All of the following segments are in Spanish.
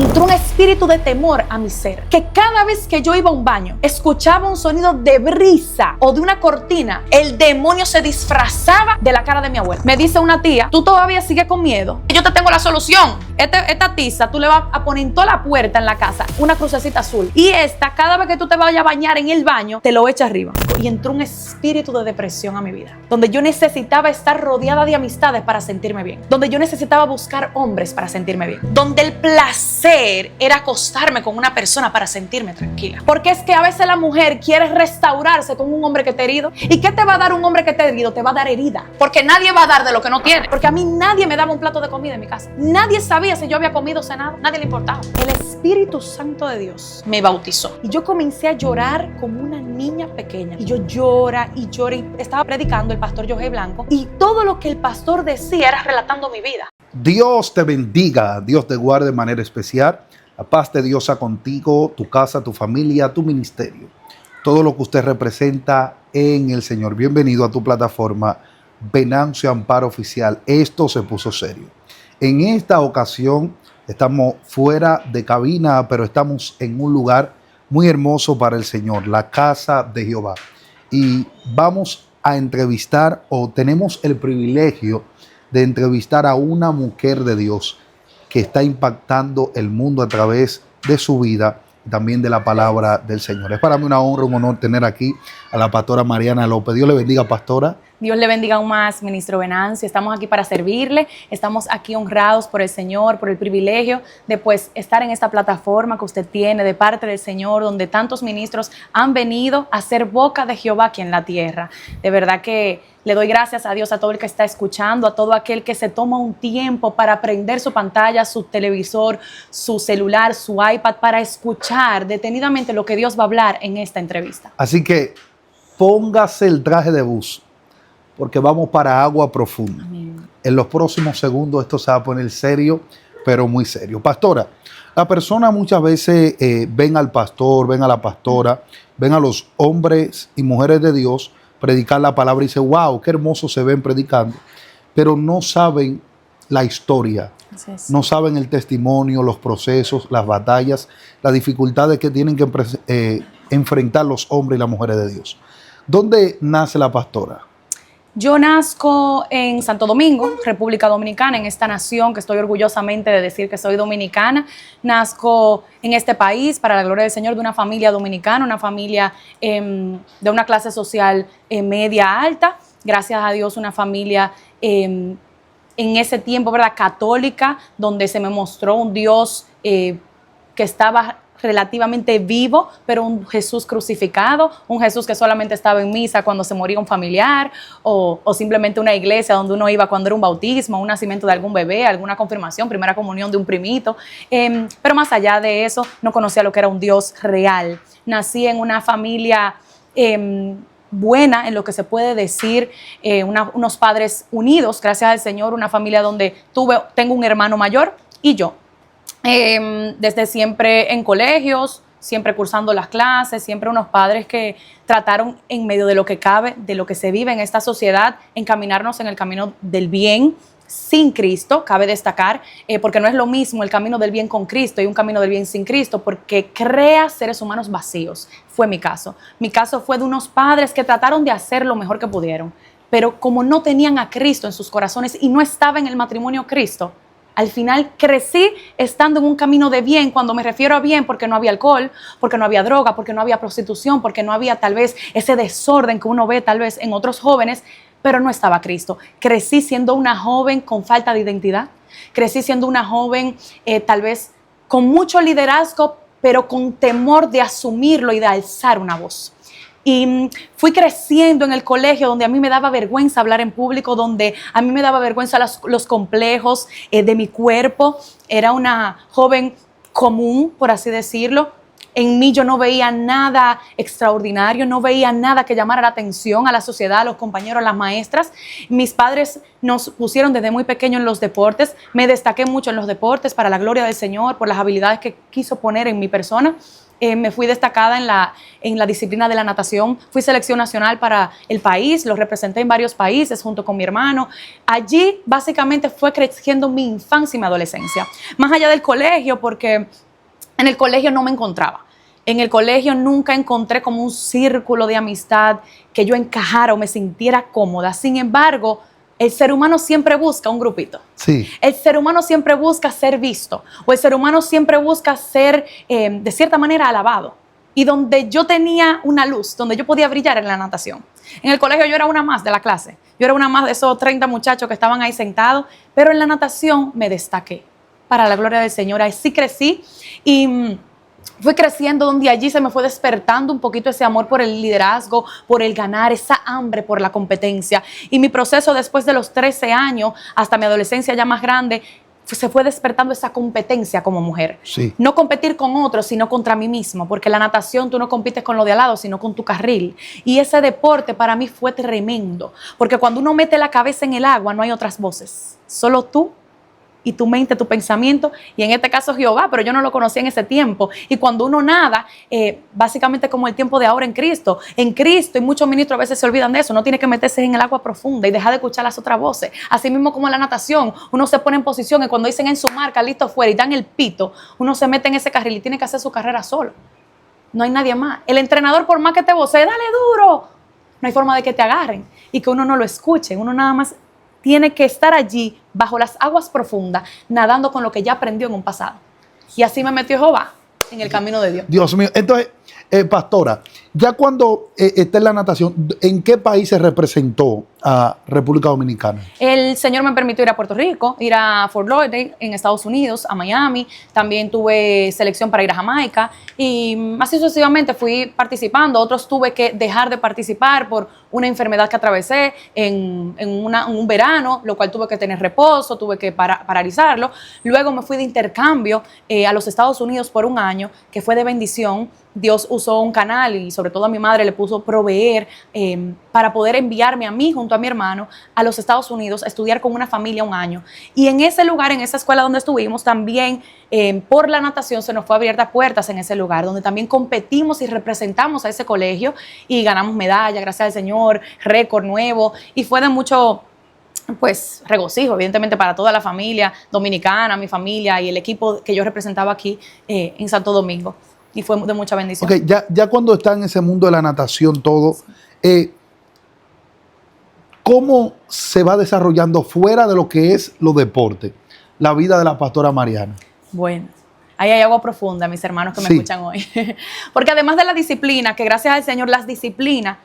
entró un espíritu de temor a mi ser, que cada vez que yo iba a un baño, escuchaba un sonido de brisa o de una cortina, el demonio se disfrazaba de la cara de mi abuela. Me dice una tía, tú todavía sigues con miedo. Yo te tengo la solución. Esta tiza tú le vas a poner en toda la puerta en la casa una crucecita azul. Y esta, cada vez que tú te vayas a bañar en el baño, te lo echas arriba. Y entró un espíritu de depresión a mi vida, donde yo necesitaba estar rodeada de amistades para sentirme bien, donde yo necesitaba buscar hombres para sentirme bien, donde el placer era acostarme con una persona para sentirme tranquila. Porque es que a veces la mujer quiere restaurarse con un hombre que te ha herido. ¿Y qué te va a dar un hombre que te ha herido? Te va a dar herida. Porque nadie va a dar de lo que no tiene. Porque a mí nadie me daba un plato de comida en mi casa. Nadie sabía si yo había comido o cenado. Nadie le importaba. El Espíritu Santo de Dios me bautizó. Y yo comencé a llorar como una niña pequeña. Y yo llora y llora. Y estaba predicando el pastor Jorge Blanco. Y todo lo que el pastor decía era relatando mi vida. Dios te bendiga, Dios te guarde de manera especial. La paz de Dios sea contigo, tu casa, tu familia, tu ministerio. Todo lo que usted representa en el Señor. Bienvenido a tu plataforma Venancio Amparo Oficial. Esto se puso serio. En esta ocasión estamos fuera de cabina, pero estamos en un lugar muy hermoso para el Señor, la casa de Jehová. Y vamos a entrevistar, o tenemos el privilegio de entrevistar a una mujer de Dios que está impactando el mundo a través de su vida y también de la palabra del Señor. Es para mí una honra, un honor tener aquí a la pastora Mariana López. Dios le bendiga, pastora. Dios le bendiga aún más, ministro Venancio. Estamos aquí para servirle. Estamos aquí honrados por el Señor, por el privilegio de estar en esta plataforma que usted tiene de parte del Señor, donde tantos ministros han venido a ser boca de Jehová aquí en la tierra. De verdad que le doy gracias a Dios, a todo el que está escuchando, a todo aquel que se toma un tiempo para prender su pantalla, su televisor, su celular, su iPad, para escuchar detenidamente lo que Dios va a hablar en esta entrevista. Así que póngase el traje de buzo, porque vamos para agua profunda. Amén. En los próximos segundos esto se va a poner serio, pero muy serio. Pastora, la persona muchas veces ven al pastor, ven a la pastora, ven a los hombres y mujeres de Dios predicar la palabra y dice, wow, qué hermoso se ven predicando, pero no saben la historia, no saben el testimonio, los procesos, las batallas, las dificultades que tienen que enfrentar los hombres y las mujeres de Dios. ¿Dónde nace la pastora? Yo nazco en Santo Domingo, República Dominicana, en esta nación que estoy orgullosamente de decir que soy dominicana. Nazco en este país, para la gloria del Señor, de una familia dominicana, una familia de una clase social media alta. Gracias a Dios, una familia en ese tiempo, ¿verdad?, católica, donde se me mostró un Dios que estaba relativamente vivo, pero un Jesús crucificado, un Jesús que solamente estaba en misa cuando se moría un familiar, o simplemente una iglesia donde uno iba cuando era un bautismo, un nacimiento de algún bebé, alguna confirmación, primera comunión de un primito. Pero más allá de eso, no conocía lo que era un Dios real. Nací en una familia buena, en lo que se puede decir, unos padres unidos, gracias al Señor, una familia donde tengo un hermano mayor y yo. Desde siempre en colegios, siempre cursando las clases, siempre unos padres que trataron en medio de lo que cabe, de lo que se vive en esta sociedad, encaminarnos en el camino del bien sin Cristo, cabe destacar, porque no es lo mismo el camino del bien con Cristo y un camino del bien sin Cristo, porque crea seres humanos vacíos. Fue mi caso. Mi caso fue de unos padres que trataron de hacer lo mejor que pudieron, pero como no tenían a Cristo en sus corazones y no estaba en el matrimonio Cristo, al final crecí estando en un camino de bien. Cuando me refiero a bien, porque no había alcohol, porque no había droga, porque no había prostitución, porque no había tal vez ese desorden que uno ve tal vez en otros jóvenes, pero no estaba Cristo. Crecí siendo una joven con falta de identidad. Crecí siendo una joven tal vez con mucho liderazgo, pero con temor de asumirlo y de alzar una voz. Y fui creciendo en el colegio donde a mí me daba vergüenza hablar en público, donde a mí me daba vergüenza los complejos de mi cuerpo. Era una joven común, por así decirlo. En mí yo no veía nada extraordinario, no veía nada que llamara la atención a la sociedad, a los compañeros, a las maestras. Mis padres nos pusieron desde muy pequeño en los deportes. Me destaqué mucho en los deportes para la gloria del Señor, por las habilidades que quiso poner en mi persona. Me fui destacada en la disciplina de la natación. Fui selección nacional para el país, lo representé en varios países junto con mi hermano. Allí básicamente fue creciendo mi infancia y mi adolescencia. Más allá del colegio, porque en el colegio no me encontraba. En el colegio nunca encontré como un círculo de amistad que yo encajara o me sintiera cómoda. Sin embargo, el ser humano siempre busca un grupito. Sí. El ser humano siempre busca ser visto, o el ser humano siempre busca ser, de cierta manera, alabado. Y donde yo tenía una luz, donde yo podía brillar en la natación. En el colegio yo era una más de la clase. Yo era una más de esos 30 muchachos que estaban ahí sentados, pero en la natación me destaqué. Para la gloria del Señor, así crecí y fui creciendo, donde allí se me fue despertando un poquito ese amor por el liderazgo, por el ganar, esa hambre por la competencia. Y mi proceso después de los 13 años, hasta mi adolescencia ya más grande, se fue despertando esa competencia como mujer. Sí. No competir con otros, sino contra mí mismo, porque la natación tú no compites con lo de al lado, sino con tu carril. Y ese deporte para mí fue tremendo, porque cuando uno mete la cabeza en el agua no hay otras voces, solo tú y tu mente, tu pensamiento, y en este caso Jehová, pero yo no lo conocía en ese tiempo. Y cuando uno nada, básicamente como el tiempo de ahora en Cristo, y muchos ministros a veces se olvidan de eso, no tiene que meterse en el agua profunda y dejar de escuchar las otras voces. Así mismo como en la natación, uno se pone en posición y cuando dicen en su marca, listo fuera, y dan el pito, uno se mete en ese carril y tiene que hacer su carrera solo. No hay nadie más. El entrenador, por más que te vocee, dale duro, no hay forma de que te agarren y que uno no lo escuche, uno nada más tiene que estar allí, bajo las aguas profundas, nadando con lo que ya aprendió en un pasado. Y así me metió Jehová en el camino de Dios. Dios mío. Entonces, pastora, ya cuando está en la natación, ¿en qué país se representó a República Dominicana? El Señor me permitió ir a Puerto Rico, ir a Fort Lauderdale en Estados Unidos, a Miami. También tuve selección para ir a Jamaica y así sucesivamente fui participando. Otros tuve que dejar de participar por una enfermedad que atravesé en un verano, lo cual tuve que tener reposo, tuve que paralizarlo. Luego me fui de intercambio a los Estados Unidos por un año, que fue de bendición. Dios usó un canal y sobre todo a mi madre le puso proveer para poder enviarme a mí junto a mi hermano a los Estados Unidos a estudiar con una familia un año. Y en ese lugar, en esa escuela donde estuvimos, también por la natación se nos fue abiertas puertas en ese lugar, donde también competimos y representamos a ese colegio y ganamos medalla, gracias al Señor, récord nuevo, y fue de mucho pues regocijo, evidentemente, para toda la familia dominicana, mi familia y el equipo que yo representaba aquí en Santo Domingo. Y fue de mucha bendición. Ok, ya cuando está en ese mundo de la natación todo, ¿cómo se va desarrollando fuera de lo que es los deportes la vida de la pastora Mariana? Bueno, ahí hay agua profunda, mis hermanos que me Sí. escuchan hoy. Porque además de la disciplina, que gracias al Señor las disciplinas,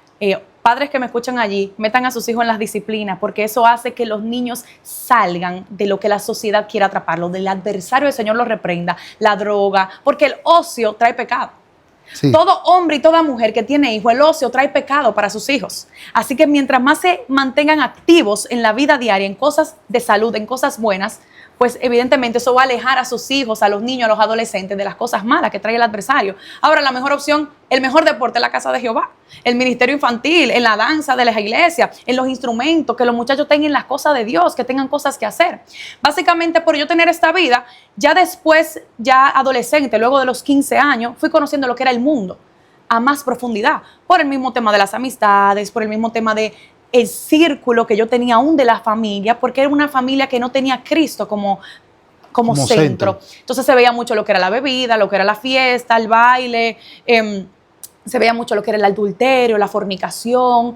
padres que me escuchan allí, metan a sus hijos en las disciplinas, porque eso hace que los niños salgan de lo que la sociedad quiere atraparlos, del adversario del Señor los reprenda, la droga, porque el ocio trae pecado. Sí. Todo hombre y toda mujer que tiene hijos, el ocio trae pecado para sus hijos. Así que mientras más se mantengan activos en la vida diaria, en cosas de salud, en cosas buenas, pues evidentemente eso va a alejar a sus hijos, a los niños, a los adolescentes de las cosas malas que trae el adversario. Ahora, la mejor opción, el mejor deporte es la casa de Jehová, el ministerio infantil, en la danza de las iglesias, en los instrumentos, que los muchachos tengan las cosas de Dios, que tengan cosas que hacer. Básicamente, por yo tener esta vida, ya después, ya adolescente, luego de los 15 años, fui conociendo lo que era el mundo a más profundidad, por el mismo tema de las amistades, por el mismo tema de el círculo que yo tenía aún de la familia, porque era una familia que no tenía a Cristo como centro. Entonces se veía mucho lo que era la bebida, lo que era la fiesta, el baile, se veía mucho lo que era el adulterio, la fornicación,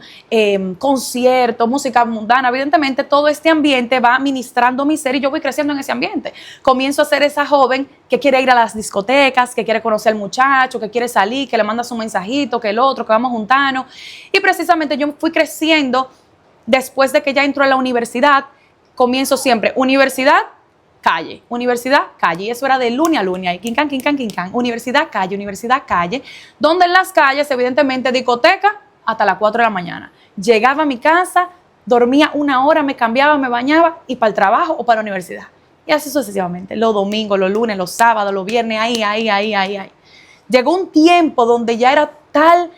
conciertos, música mundana. Evidentemente todo este ambiente va ministrando mi ser y yo voy creciendo en ese ambiente. Comienzo a ser esa joven que quiere ir a las discotecas, que quiere conocer al muchacho, que quiere salir, que le manda su mensajito, que el otro, que vamos a juntarnos. Y precisamente yo fui creciendo después de que ya entró a la universidad. Comienzo siempre universidad, calle, universidad, calle. Y eso era de lunes a lunes. Quincán, quincán, quincán. Universidad, calle. Donde en las calles, evidentemente, discoteca hasta las 4 de la mañana. Llegaba a mi casa, dormía una hora, me cambiaba, me bañaba y para el trabajo o para la universidad. Y así sucesivamente. Los domingos, los lunes, los sábados, los viernes, ahí. Llegó un tiempo donde ya era tal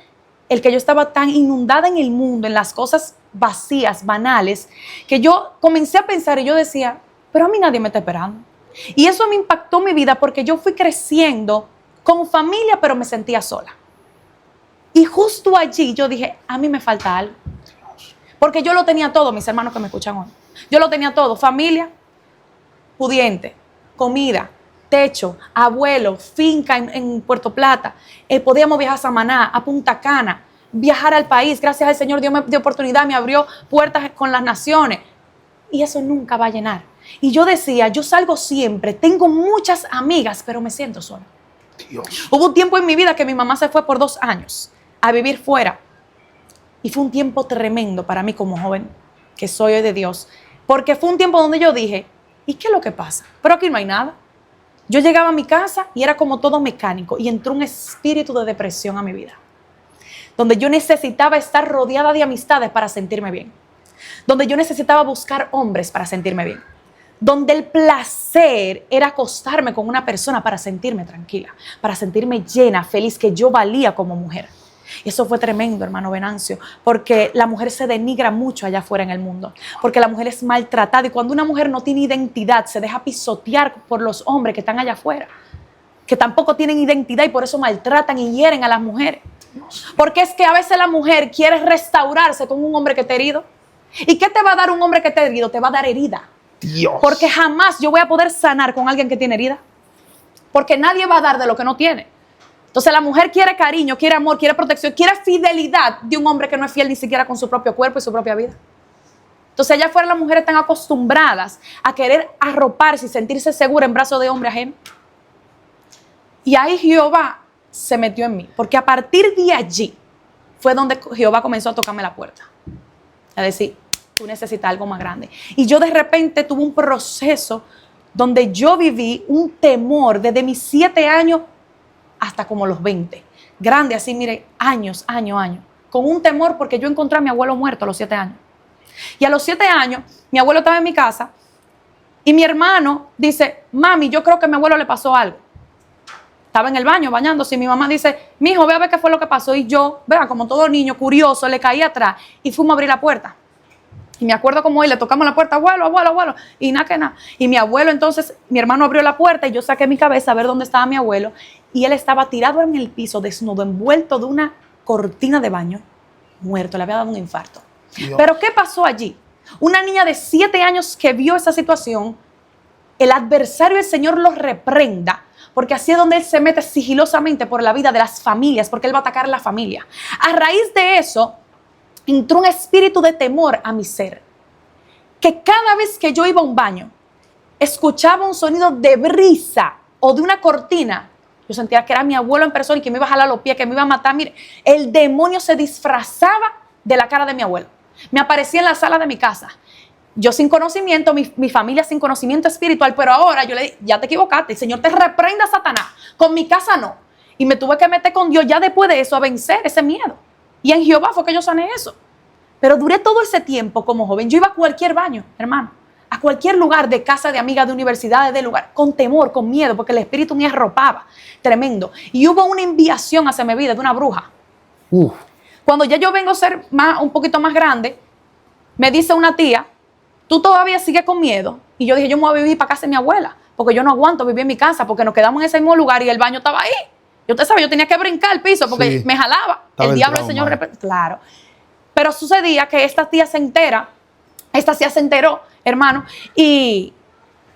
el que yo estaba tan inundada en el mundo, en las cosas vacías, banales, que yo comencé a pensar y yo decía, pero a mí nadie me está esperando. Y eso me impactó mi vida porque yo fui creciendo con familia, pero me sentía sola. Y justo allí yo dije, a mí me falta algo. Porque yo lo tenía todo, mis hermanos que me escuchan hoy. Yo lo tenía todo, familia, pudiente, comida, techo, abuelo, finca en Puerto Plata. Podíamos viajar a Samaná, a Punta Cana, viajar al país. Gracias al Señor Dios me dio oportunidad, me abrió puertas con las naciones. Y eso nunca va a llenar. Y yo decía, yo salgo siempre, tengo muchas amigas, pero me siento sola. Dios. Hubo un tiempo en mi vida que mi mamá se fue por 2 años a vivir fuera. Y fue un tiempo tremendo para mí como joven que soy hoy de Dios. Porque fue un tiempo donde yo dije, ¿y qué es lo que pasa? Pero aquí no hay nada. Yo llegaba a mi casa y era como todo mecánico. Y entró un espíritu de depresión a mi vida. Donde yo necesitaba estar rodeada de amistades para sentirme bien. Donde yo necesitaba buscar hombres para sentirme bien. Donde el placer era acostarme con una persona para sentirme tranquila. Para sentirme llena, feliz, que yo valía como mujer. Y eso fue tremendo, hermano Venancio, porque la mujer se denigra mucho allá afuera en el mundo, porque la mujer es maltratada y cuando una mujer no tiene identidad se deja pisotear por los hombres que están allá afuera, que tampoco tienen identidad y por eso maltratan y hieren a las mujeres. Porque es que a veces la mujer quiere restaurarse con un hombre que te ha herido. ¿Y qué te va a dar un hombre que te ha herido? Te va a dar herida. Dios. Porque jamás yo voy a poder sanar con alguien que tiene herida. Porque nadie va a dar de lo que no tiene. Entonces la mujer quiere cariño, quiere amor, quiere protección, quiere fidelidad de un hombre que no es fiel ni siquiera con su propio cuerpo y su propia vida. Entonces allá afuera las mujeres están acostumbradas a querer arroparse y sentirse seguras en brazos de hombre ajeno. Y ahí Jehová se metió en mí, porque a partir de allí fue donde Jehová comenzó a tocarme la puerta. A decir, tú necesitas algo más grande. Y yo de repente tuve un proceso donde yo viví un temor desde mis 7 años hasta como los 20. Grande así, mire, años. Con un temor porque yo encontré a mi abuelo muerto a los 7 años. Y a los 7 años, mi abuelo estaba en mi casa y mi hermano dice, mami, yo creo que a mi abuelo le pasó algo. Estaba en el baño bañándose y mi mamá dice, mijo, ve a ver qué fue lo que pasó. Y yo, vea, como todo niño curioso, le caí atrás y fuimos a abrir la puerta. Y me acuerdo como hoy, le tocamos la puerta, abuelo, y nada que nada. Y mi abuelo entonces, mi hermano abrió la puerta y yo saqué mi cabeza a ver dónde estaba mi abuelo. Y él estaba tirado en el piso, desnudo, envuelto de una cortina de baño, muerto, le había dado un infarto. Dios. Pero ¿qué pasó allí? Una niña de 7 años que vio esa situación, el adversario del Señor lo reprenda, porque así es donde él se mete sigilosamente por la vida de las familias, porque él va a atacar a la familia. A raíz de eso, entró un espíritu de temor a mi ser, que cada vez que yo iba a un baño, escuchaba un sonido de brisa o de una cortina, yo sentía que era mi abuelo en persona y que me iba a jalar los pies, que me iba a matar. Mire, el demonio se disfrazaba de la cara de mi abuelo. Me aparecía en la sala de mi casa. Yo sin conocimiento, mi familia sin conocimiento espiritual, pero ahora yo le dije, ya te equivocaste, el Señor te reprenda, Satanás. Con mi casa no. Y me tuve que meter con Dios ya después de eso a vencer ese miedo. Y en Jehová fue que yo sané eso. Pero duré todo ese tiempo como joven. Yo iba a cualquier baño, hermano. A cualquier lugar, de casa, de amigas, de universidades, de lugar, con temor, con miedo, porque el espíritu me arropaba. Tremendo. Y hubo una enviación hacia mi vida de una bruja. Cuando ya yo vengo a ser un poquito más grande, me dice una tía, tú todavía sigues con miedo. Y yo dije, yo me voy a vivir para casa de mi abuela, porque yo no aguanto vivir en mi casa, porque nos quedamos en ese mismo lugar y el baño estaba ahí. Usted sabe, yo tenía que brincar el piso porque me jalaba. Estaba el diablo, el Señor. Claro. Pero sucedía que esta tía se enteró, hermano, y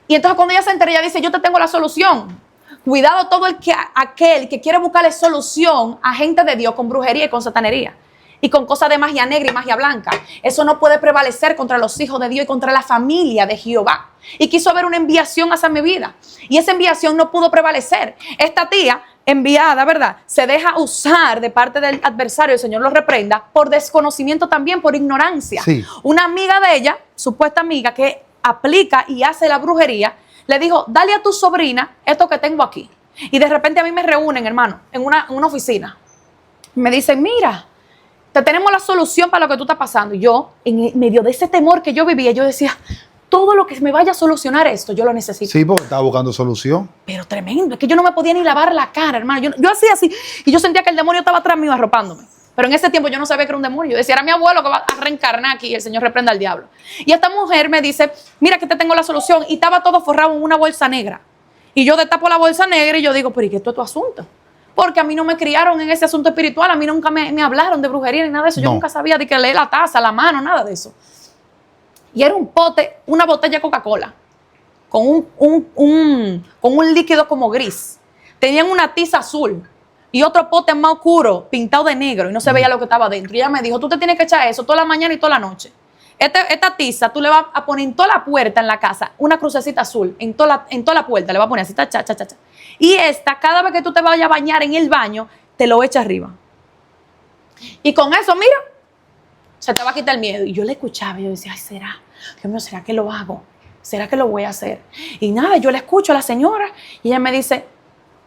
entonces cuando ella se entera, ella dice, yo te tengo la solución. Cuidado todo aquel que quiere buscarle solución a gente de Dios con brujería y con satanería. Y con cosas de magia negra y magia blanca. Eso no puede prevalecer contra los hijos de Dios y contra la familia de Jehová. Y quiso haber una enviación hacia mi vida. Y esa enviación no pudo prevalecer. Esta tía enviada, ¿verdad? Se deja usar de parte del adversario, el Señor lo reprenda, por desconocimiento también, por ignorancia. Sí. Una amiga de ella, supuesta amiga, que aplica y hace la brujería, le dijo, dale a tu sobrina esto que tengo aquí. Y de repente a mí me reúnen, hermano, en una oficina. Me dicen, mira, te tenemos la solución para lo que tú estás pasando. Y yo, en medio de ese temor que yo vivía, yo decía, todo lo que me vaya a solucionar esto, yo lo necesito. Sí, porque estaba buscando solución. Pero tremendo, es que yo no me podía ni lavar la cara, hermano. Yo hacía así, y yo sentía que el demonio estaba atrás mío arropándome. Pero en ese tiempo yo no sabía que era un demonio. Yo decía, era mi abuelo que va a reencarnar aquí y el Señor reprenda al diablo. Y esta mujer me dice, mira que te tengo la solución. Y estaba todo forrado en una bolsa negra. Y yo destapo la bolsa negra y yo digo, pero ¿y qué es todo tu asunto? porque a mí no me criaron en ese asunto espiritual, a mí nunca me hablaron de brujería ni nada de eso. Yo No. nunca sabía de que leer la taza, la mano, nada de eso. Y era un pote, una botella de Coca-Cola, con un líquido como gris. Tenían una tiza azul y otro pote más oscuro, pintado de negro, y no se veía lo que estaba dentro. Y ella me dijo, tú te tienes que echar eso toda la mañana y toda la noche. Esta tiza, tú le vas a poner en toda la puerta en la casa una crucecita azul, en toda la puerta, le vas a poner así, cha, cha, cha, cha. Y esta, cada vez que tú te vayas a bañar en el baño, te lo echas arriba. Y con eso, mira, se te va a quitar el miedo. Y yo le escuchaba y yo decía, ay, ¿será? Dios mío, ¿será que lo hago? ¿Será que lo voy a hacer? Y nada, yo le escucho a la señora y ella me dice,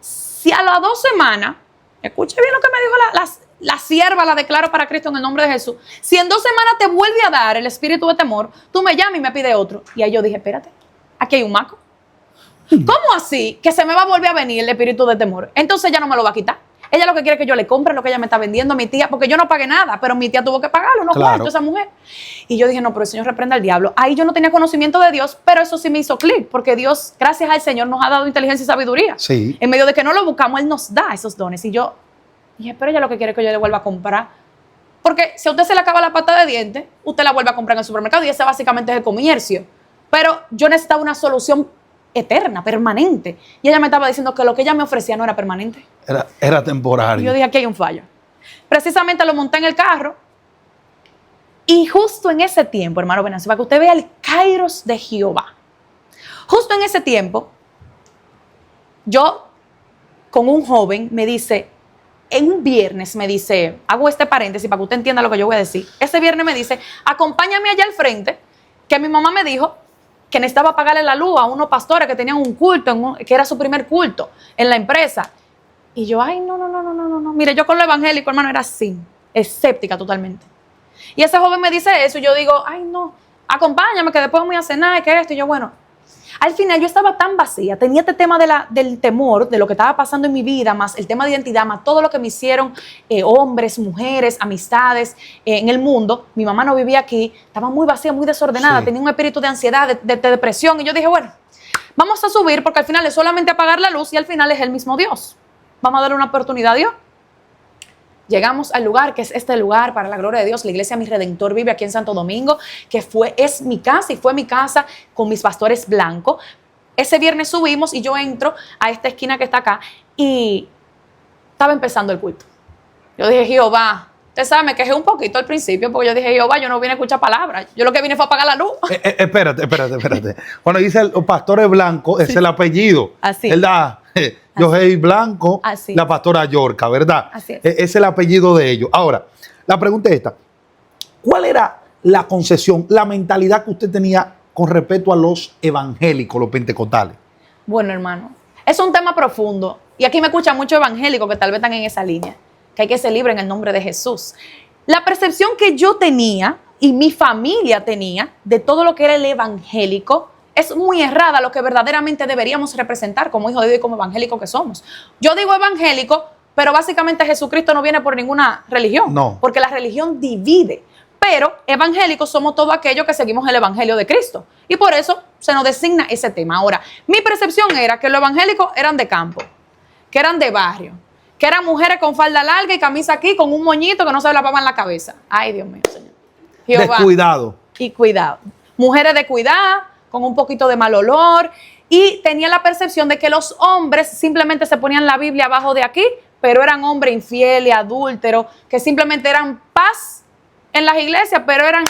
si a las 2 semanas, escuche bien lo que me dijo la sierva, la declaro para Cristo en el nombre de Jesús, si en 2 semanas te vuelve a dar el espíritu de temor, tú me llamas y me pides otro. Y ahí yo dije, espérate, aquí hay un maco. ¿Cómo así que se me va a volver a venir el espíritu de temor? Entonces ella no me lo va a quitar. Ella lo que quiere es que yo le compre lo que ella me está vendiendo a mi tía, porque yo no pagué nada, pero mi tía tuvo que pagarlo, no cuarto esa mujer. Y yo dije, no, pero el Señor reprenda al diablo. Ahí yo no tenía conocimiento de Dios, pero eso sí me hizo clic, porque Dios, gracias al Señor, nos ha dado inteligencia y sabiduría. Sí. En medio de que no lo buscamos, Él nos da esos dones. Y yo dije, pero ella lo que quiere es que yo le vuelva a comprar. Porque si a usted se le acaba la pasta de dientes, usted la vuelve a comprar en el supermercado y ese básicamente es el comercio. Pero yo necesitaba una solución eterna, permanente. Y ella me estaba diciendo que lo que ella me ofrecía no era permanente. Era temporario. Y yo dije, aquí hay un fallo. Precisamente lo monté en el carro. Y justo en ese tiempo, hermano Venancio, para que usted vea el kairos de Jehová. Justo en ese tiempo, yo con un joven me dice, en un viernes me dice, hago este paréntesis para que usted entienda lo que yo voy a decir. Ese viernes me dice, acompáñame allá al frente, que mi mamá me dijo que necesitaba pagarle la luz a unos pastores que tenían un culto, que era su primer culto en la empresa. Y yo, ay, no. Mire, yo con lo evangélico, hermano, era así, escéptica totalmente. Y ese joven me dice eso y yo digo, ay, no, acompáñame, que después me voy a cenar, que esto. Y yo, bueno, al final yo estaba tan vacía, tenía este tema del temor, de lo que estaba pasando en mi vida, más el tema de identidad, más todo lo que me hicieron hombres, mujeres, amistades en el mundo. Mi mamá no vivía aquí, estaba muy vacía, muy desordenada, Sí. tenía un espíritu de ansiedad, de depresión. Y yo dije, bueno, vamos a subir porque al final es solamente apagar la luz y al final es el mismo Dios. Vamos a darle una oportunidad a Dios. Llegamos al lugar, que es este lugar, para la gloria de Dios, la iglesia Mi Redentor vive aquí en Santo Domingo, que es mi casa y fue mi casa con mis pastores blancos. Ese viernes subimos y yo entro a esta esquina que está acá y estaba empezando el culto. Yo dije, Jehová, usted sabe, me quejé un poquito al principio porque yo dije, Jehová, yo no vine a escuchar palabras, yo lo que vine fue a apagar la luz. Espérate. Cuando dice el pastor blanco, es el apellido. Así. ¿Verdad? Yo soy Blanco, Así. la pastora Yorca, ¿verdad? Así es. Es el apellido de ellos. Ahora, la pregunta es esta. ¿Cuál era la concepción, la mentalidad que usted tenía con respecto a los evangélicos, los pentecostales? Bueno, hermano, es un tema profundo y aquí me escuchan muchos evangélicos que tal vez están en esa línea, que hay que ser libre en el nombre de Jesús. La percepción que yo tenía y mi familia tenía de todo lo que era el evangélico es muy errada, lo que verdaderamente deberíamos representar como hijos de Dios y como evangélicos que somos. Yo digo evangélico, pero básicamente Jesucristo no viene por ninguna religión, No. porque la religión divide. Pero evangélicos somos todos aquellos que seguimos el evangelio de Cristo. Y por eso se nos designa ese tema. Ahora, mi percepción era que los evangélicos eran de campo, que eran de barrio, que eran mujeres con falda larga y camisa aquí con un moñito que no se lavaban en la cabeza. Ay, Dios mío, Señor. Jehová. Descuidado. Y cuidado. Mujeres de cuidado, con un poquito de mal olor. Y tenía la percepción de que los hombres simplemente se ponían la Biblia abajo de aquí, pero eran hombres infieles, adúlteros, que simplemente eran paz en las iglesias, pero eran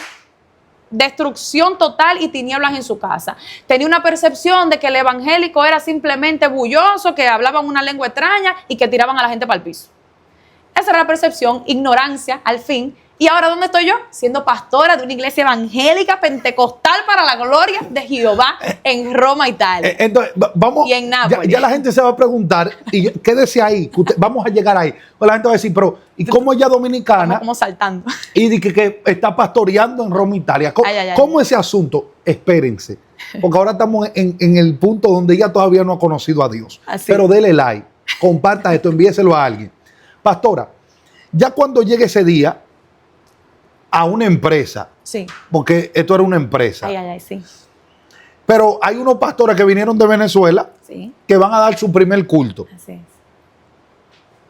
destrucción total y tinieblas en su casa. Tenía una percepción de que el evangélico era simplemente bulloso, que hablaban una lengua extraña y que tiraban a la gente para el piso. Esa era la percepción, ignorancia, al fin. ¿Y ahora dónde estoy yo? Siendo pastora de una iglesia evangélica pentecostal para la gloria de Jehová en Roma, Italia. Entonces, vamos. Y en Nápoles. Ya la gente se va a preguntar, y quédese ahí, vamos a llegar ahí. Pues la gente va a decir, pero ¿y cómo ella es dominicana? Estamos como saltando. Y dice que está pastoreando en Roma, Italia. ¿Cómo, Ay. cómo ese asunto? Espérense. Porque ahora estamos en el punto donde ella todavía no ha conocido a Dios. Así. Pero dele like, comparta esto, envíeselo a alguien. Pastora, ya cuando llegue ese día a una empresa, Sí. porque esto era una empresa, Ay, sí. pero hay unos pastores que vinieron de Venezuela Sí, que van a dar su primer culto. así es.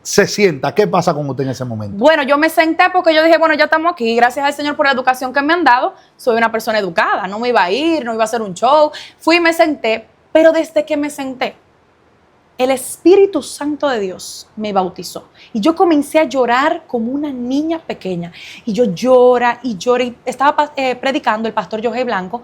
se sienta, ¿qué pasa con usted en ese momento? Bueno, yo me senté porque yo dije, bueno, ya estamos aquí, gracias al Señor por la educación que me han dado, soy una persona educada, no me iba a ir, no iba a hacer un show, fui y me senté, pero desde que me senté, el Espíritu Santo de Dios me bautizó y yo comencé a llorar como una niña pequeña y yo llora y llora y estaba predicando el pastor Jorge Blanco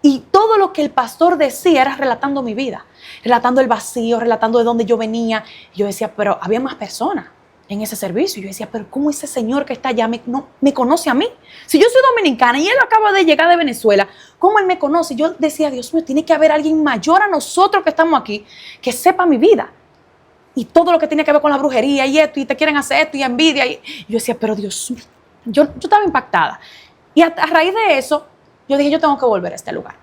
y todo lo que el pastor decía era relatando mi vida, relatando el vacío, relatando de dónde yo venía. Y yo decía, pero había más personas en ese servicio. Y yo decía, pero ¿cómo ese señor que está allá me conoce a mí? Si yo soy dominicana y él acaba de llegar de Venezuela, ¿cómo él me conoce? Y yo decía, Dios mío, tiene que haber alguien mayor a nosotros que estamos aquí que sepa mi vida. Y todo lo que tiene que ver con la brujería y esto, y te quieren hacer esto, y envidia. Y yo decía, pero Dios mío, yo estaba impactada. Y a raíz de eso, yo dije, yo tengo que volver a este lugar.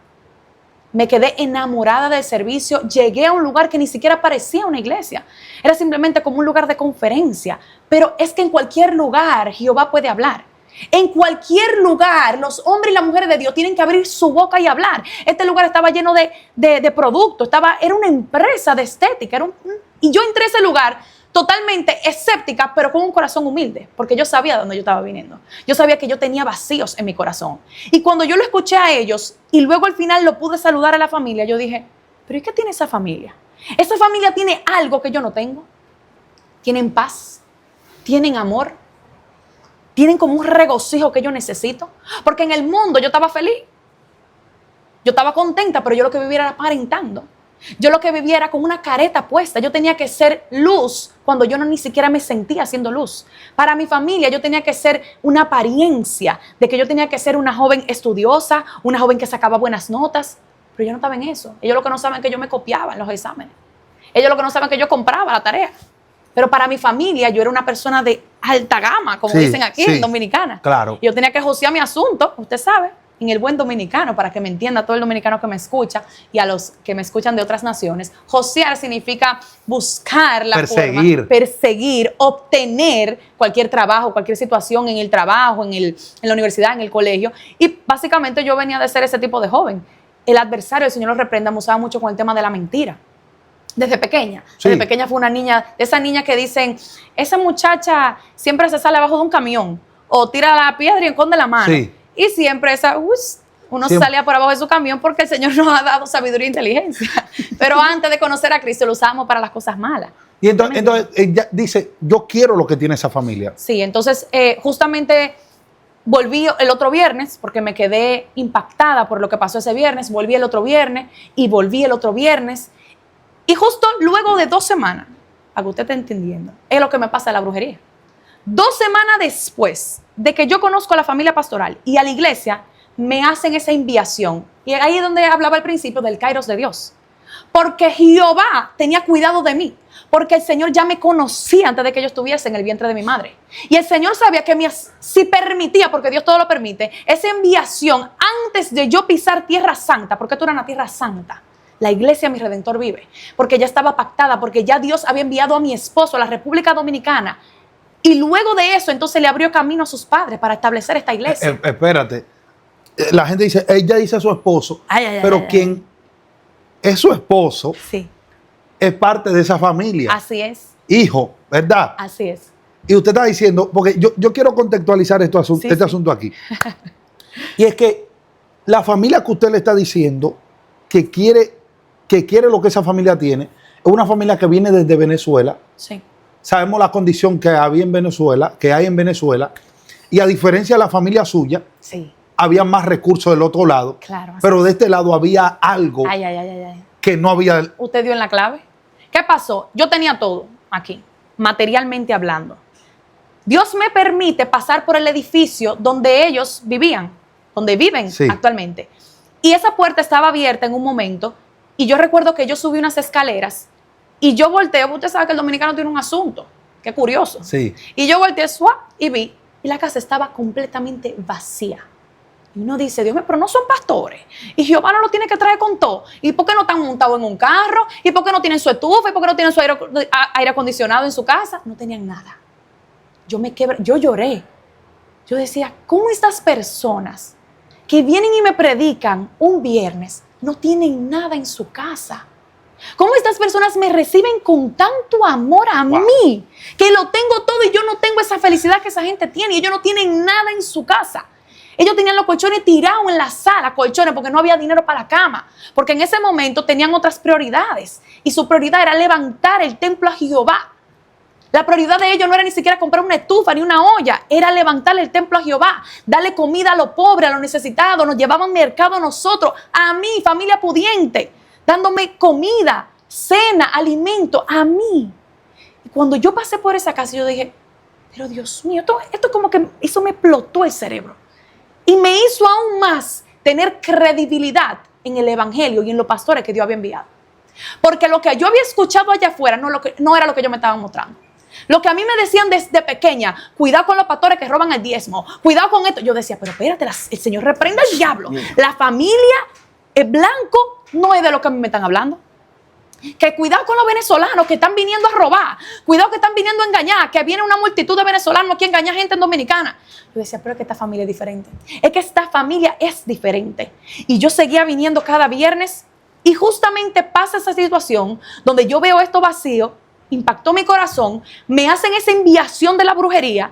Me quedé enamorada del servicio, llegué a un lugar que ni siquiera parecía una iglesia, era simplemente como un lugar de conferencia, pero es que en cualquier lugar Jehová puede hablar. En cualquier lugar los hombres y las mujeres de Dios tienen que abrir su boca y hablar. Este lugar estaba lleno de productos, era una empresa de estética, y yo entré a ese lugar totalmente escéptica, pero con un corazón humilde, porque yo sabía de dónde yo estaba viniendo. Yo sabía que yo tenía vacíos en mi corazón. Y cuando yo lo escuché a ellos, y luego al final lo pude saludar a la familia, yo dije, ¿pero y qué tiene esa familia? Esa familia tiene algo que yo no tengo. Tienen paz, tienen amor, tienen como un regocijo que yo necesito. Porque en el mundo yo estaba feliz, yo estaba contenta, pero yo lo que vivía era aparentando. Yo lo que vivía era con una careta puesta. Yo tenía que ser luz cuando yo ni siquiera me sentía siendo luz. Para mi familia yo tenía que ser una apariencia de que yo tenía que ser una joven estudiosa, una joven que sacaba buenas notas. Pero yo no estaba en eso. Ellos lo que no saben es que yo me copiaba en los exámenes. Ellos lo que no saben es que yo compraba la tarea. Pero para mi familia yo era una persona de alta gama, como dicen aquí en Dominicana. Claro. Yo tenía que josear mi asunto, usted sabe, en el buen dominicano, para que me entienda todo el dominicano que me escucha y a los que me escuchan de otras naciones. Josear significa buscar la forma, perseguir, obtener cualquier trabajo, cualquier situación en el trabajo, en la universidad, en el colegio. Y básicamente yo venía de ser ese tipo de joven. El adversario, el Señor lo reprenda, me usaba mucho con el tema de la mentira. Desde pequeña. Sí. Desde pequeña fue una niña, de esa niña que dicen, esa muchacha siempre se sale abajo de un camión o tira la piedra y esconde la mano. Sí. Y siempre uno salía por abajo de su camión porque el Señor nos ha dado sabiduría e inteligencia. Pero antes de conocer a Cristo lo usábamos para las cosas malas. Y entonces ella dice, yo quiero lo que tiene esa familia. Sí, entonces justamente volví el otro viernes porque me quedé impactada por lo que pasó ese viernes. Volví el otro viernes y volví el otro viernes. Y justo luego de 2 semanas, para que usted esté entendiendo, es lo que me pasa en la brujería. 2 semanas después de que yo conozco a la familia pastoral y a la iglesia, me hacen esa enviación. Y ahí es donde hablaba al principio del kairos de Dios. Porque Jehová tenía cuidado de mí. Porque el Señor ya me conocía antes de que yo estuviese en el vientre de mi madre. Y el Señor sabía que si permitía, porque Dios todo lo permite, esa enviación antes de yo pisar tierra santa, porque esto era una tierra santa. La iglesia mi Redentor vive. Porque ya estaba pactada, porque ya Dios había enviado a mi esposo a la República Dominicana. Y luego de eso, entonces le abrió camino a sus padres para establecer esta iglesia. Espérate. La gente dice, ella dice a su esposo, pero quien es su esposo es parte de esa familia. Así es. Hijo, ¿verdad? Así es. Y usted está diciendo, porque yo quiero contextualizar este asunto aquí. Y es que la familia que usted le está diciendo que quiere lo que esa familia tiene, es una familia que viene desde Venezuela. Sí. Sabemos la condición que había en Venezuela, que hay en Venezuela, y a diferencia de la familia suya, había más recursos del otro lado, pero de este lado había algo que no había. ¿Usted dio en la clave? ¿Qué pasó? Yo tenía todo aquí, materialmente hablando. Dios me permite pasar por el edificio donde ellos vivían, donde viven actualmente. Y esa puerta estaba abierta en un momento, y yo recuerdo que yo subí unas escaleras, y yo volteo, usted sabe que el dominicano tiene un asunto, qué curioso. Sí. Y yo volteé, y vi, y la casa estaba completamente vacía. Y uno dice, Dios mío, pero no son pastores. Y Jehová no lo tiene que traer con todo. ¿Y por qué no están montados en un carro? ¿Y por qué no tienen su estufa? ¿Y por qué no tienen su aire acondicionado en su casa? No tenían nada. Yo lloré. Yo decía, ¿cómo estas personas que vienen y me predican un viernes no tienen nada en su casa? ¿Cómo estas personas me reciben con tanto amor a mí? Que lo tengo todo y yo no tengo esa felicidad que esa gente tiene. Y ellos no tienen nada en su casa. Ellos tenían los colchones tirados en la sala, colchones, porque no había dinero para la cama. Porque en ese momento tenían otras prioridades. Y su prioridad era levantar el templo a Jehová. La prioridad de ellos no era ni siquiera comprar una estufa ni una olla. Era levantar el templo a Jehová. Darle comida a los pobres, a los necesitados. Nos llevaban mercado a nosotros, a mí, familia pudiente. Dándome comida, cena, alimento, a mí. Y cuando yo pasé por esa casa, yo dije, pero Dios mío, esto como que eso me explotó el cerebro. Y me hizo aún más tener credibilidad en el evangelio y en los pastores que Dios había enviado. Porque lo que yo había escuchado allá afuera no era lo que yo me estaba mostrando. Lo que a mí me decían desde pequeña, cuidado con los pastores que roban el diezmo, cuidado con esto. Yo decía, pero espérate, el Señor reprenda al diablo. La familia blanco no es de lo que a mí me están hablando. Que cuidado con los venezolanos que están viniendo a robar, cuidado que están viniendo a engañar, que viene una multitud de venezolanos aquí a engañar gente en Dominicana. Yo decía, pero es que esta familia es diferente. Es que esta familia es diferente. Y yo seguía viniendo cada viernes y justamente pasa esa situación donde yo veo esto vacío, impactó mi corazón, me hacen esa enviación de la brujería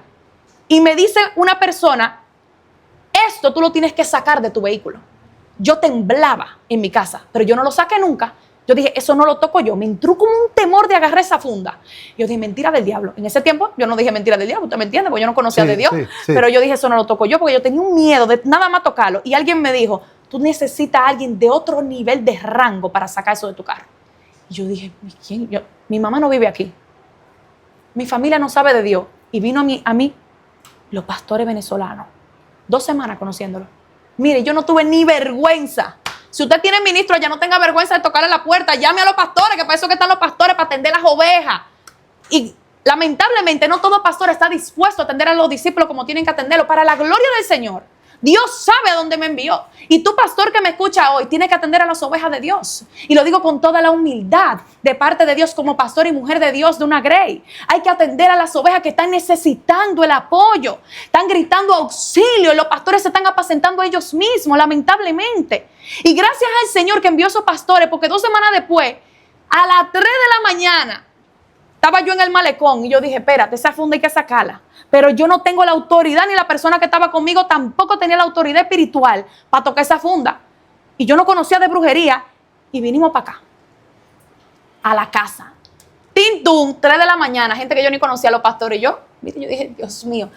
y me dice una persona, esto tú lo tienes que sacar de tu vehículo. Yo temblaba en mi casa, pero yo no lo saqué nunca. Yo dije, eso no lo toco yo. Me entró como un temor de agarrar esa funda. Yo dije, mentira del diablo. En ese tiempo yo no dije mentira del diablo, ¿usted me entiende? Porque yo no conocía de Dios. Sí. Pero yo dije, eso no lo toco yo, porque yo tenía un miedo de nada más tocarlo. Y alguien me dijo, tú necesitas a alguien de otro nivel de rango para sacar eso de tu carro. Y yo dije, ¿quién? Mi mamá no vive aquí. Mi familia no sabe de Dios. Y vino a mí los pastores venezolanos. 2 semanas conociéndolo. Mire, yo no tuve ni vergüenza. Si usted tiene ministro allá, no tenga vergüenza de tocarle la puerta. Llame a los pastores, que para eso que están los pastores, para atender las ovejas. Y lamentablemente no todo pastor está dispuesto a atender a los discípulos como tienen que atenderlos. Para la gloria del Señor, Dios sabe a dónde me envió. Y tú, pastor que me escucha hoy, tienes que atender a las ovejas de Dios. Y lo digo con toda la humildad de parte de Dios como pastor y mujer de Dios de una Grey. Hay que atender a las ovejas que están necesitando el apoyo. Están gritando auxilio. Y los pastores se están apacentando ellos mismos, lamentablemente. Y gracias al Señor que envió a esos pastores, porque 2 semanas después, a las 3 de la mañana, estaba yo en el malecón y yo dije, espérate, esa funda hay que sacarla. Pero yo no tengo la autoridad, ni la persona que estaba conmigo tampoco tenía la autoridad espiritual para tocar esa funda. Y yo no conocía de brujería y vinimos para acá, a la casa. Tintum, 3 de la mañana, gente que yo ni conocía, los pastores. Y yo, mire, yo dije, Dios mío.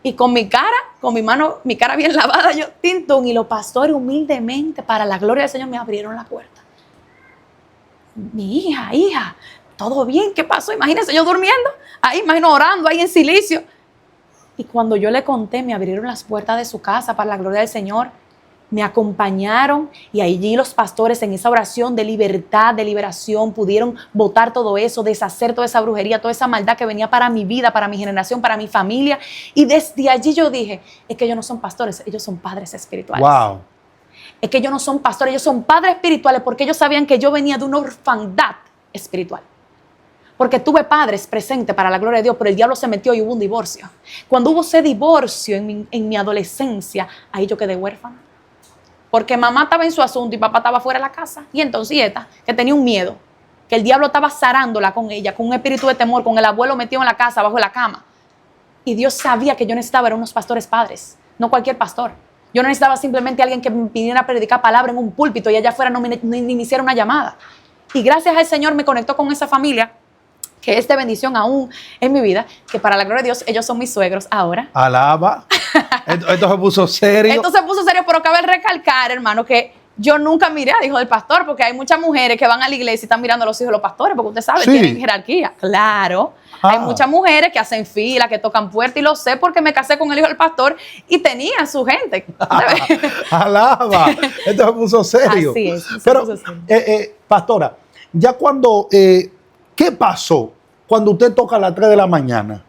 Y con mi cara, con mi mano, mi cara bien lavada, yo, tintum. Y los pastores humildemente, para la gloria del Señor, me abrieron la puerta. Mi hija, ¿todo bien? ¿Qué pasó? Imagínense yo durmiendo, ahí, imagino orando, ahí en silicio. Y cuando yo le conté, me abrieron las puertas de su casa para la gloria del Señor. Me acompañaron y allí los pastores en esa oración de libertad, de liberación, pudieron botar todo eso, deshacer toda esa brujería, toda esa maldad que venía para mi vida, para mi generación, para mi familia. Y desde allí yo dije, es que ellos no son pastores, ellos son padres espirituales. Wow. Es que ellos no son pastores, ellos son padres espirituales porque ellos sabían que yo venía de una orfandad espiritual. Porque tuve padres presentes para la gloria de Dios, pero el diablo se metió y hubo un divorcio. Cuando hubo ese divorcio en mi adolescencia, ahí yo quedé huérfana. Porque mamá estaba en su asunto y papá estaba fuera de la casa. Y entonces esta, que tenía un miedo, que el diablo estaba zarándola con ella, con un espíritu de temor, con el abuelo metido en la casa, bajo la cama. Y Dios sabía que yo necesitaba eran unos pastores padres, no cualquier pastor. Yo no necesitaba simplemente alguien que me viniera a predicar palabra en un púlpito y allá afuera no me hiciera una llamada. Y gracias al Señor me conectó con esa familia, que es de bendición aún en mi vida, que para la gloria de Dios, ellos son mis suegros ahora. Alaba. Esto se puso serio. Esto se puso serio, pero cabe recalcar, hermano, que yo nunca miré al hijo del pastor, porque hay muchas mujeres que van a la iglesia y están mirando a los hijos de los pastores, porque usted sabe, tienen jerarquía. Claro. Hay muchas mujeres que hacen fila, que tocan puertas, y lo sé porque me casé con el hijo del pastor y tenía su gente. Alaba. Esto se puso serio. Así es. Pero, pastora, ya cuando... ¿qué pasó cuando usted toca a las 3 de la mañana?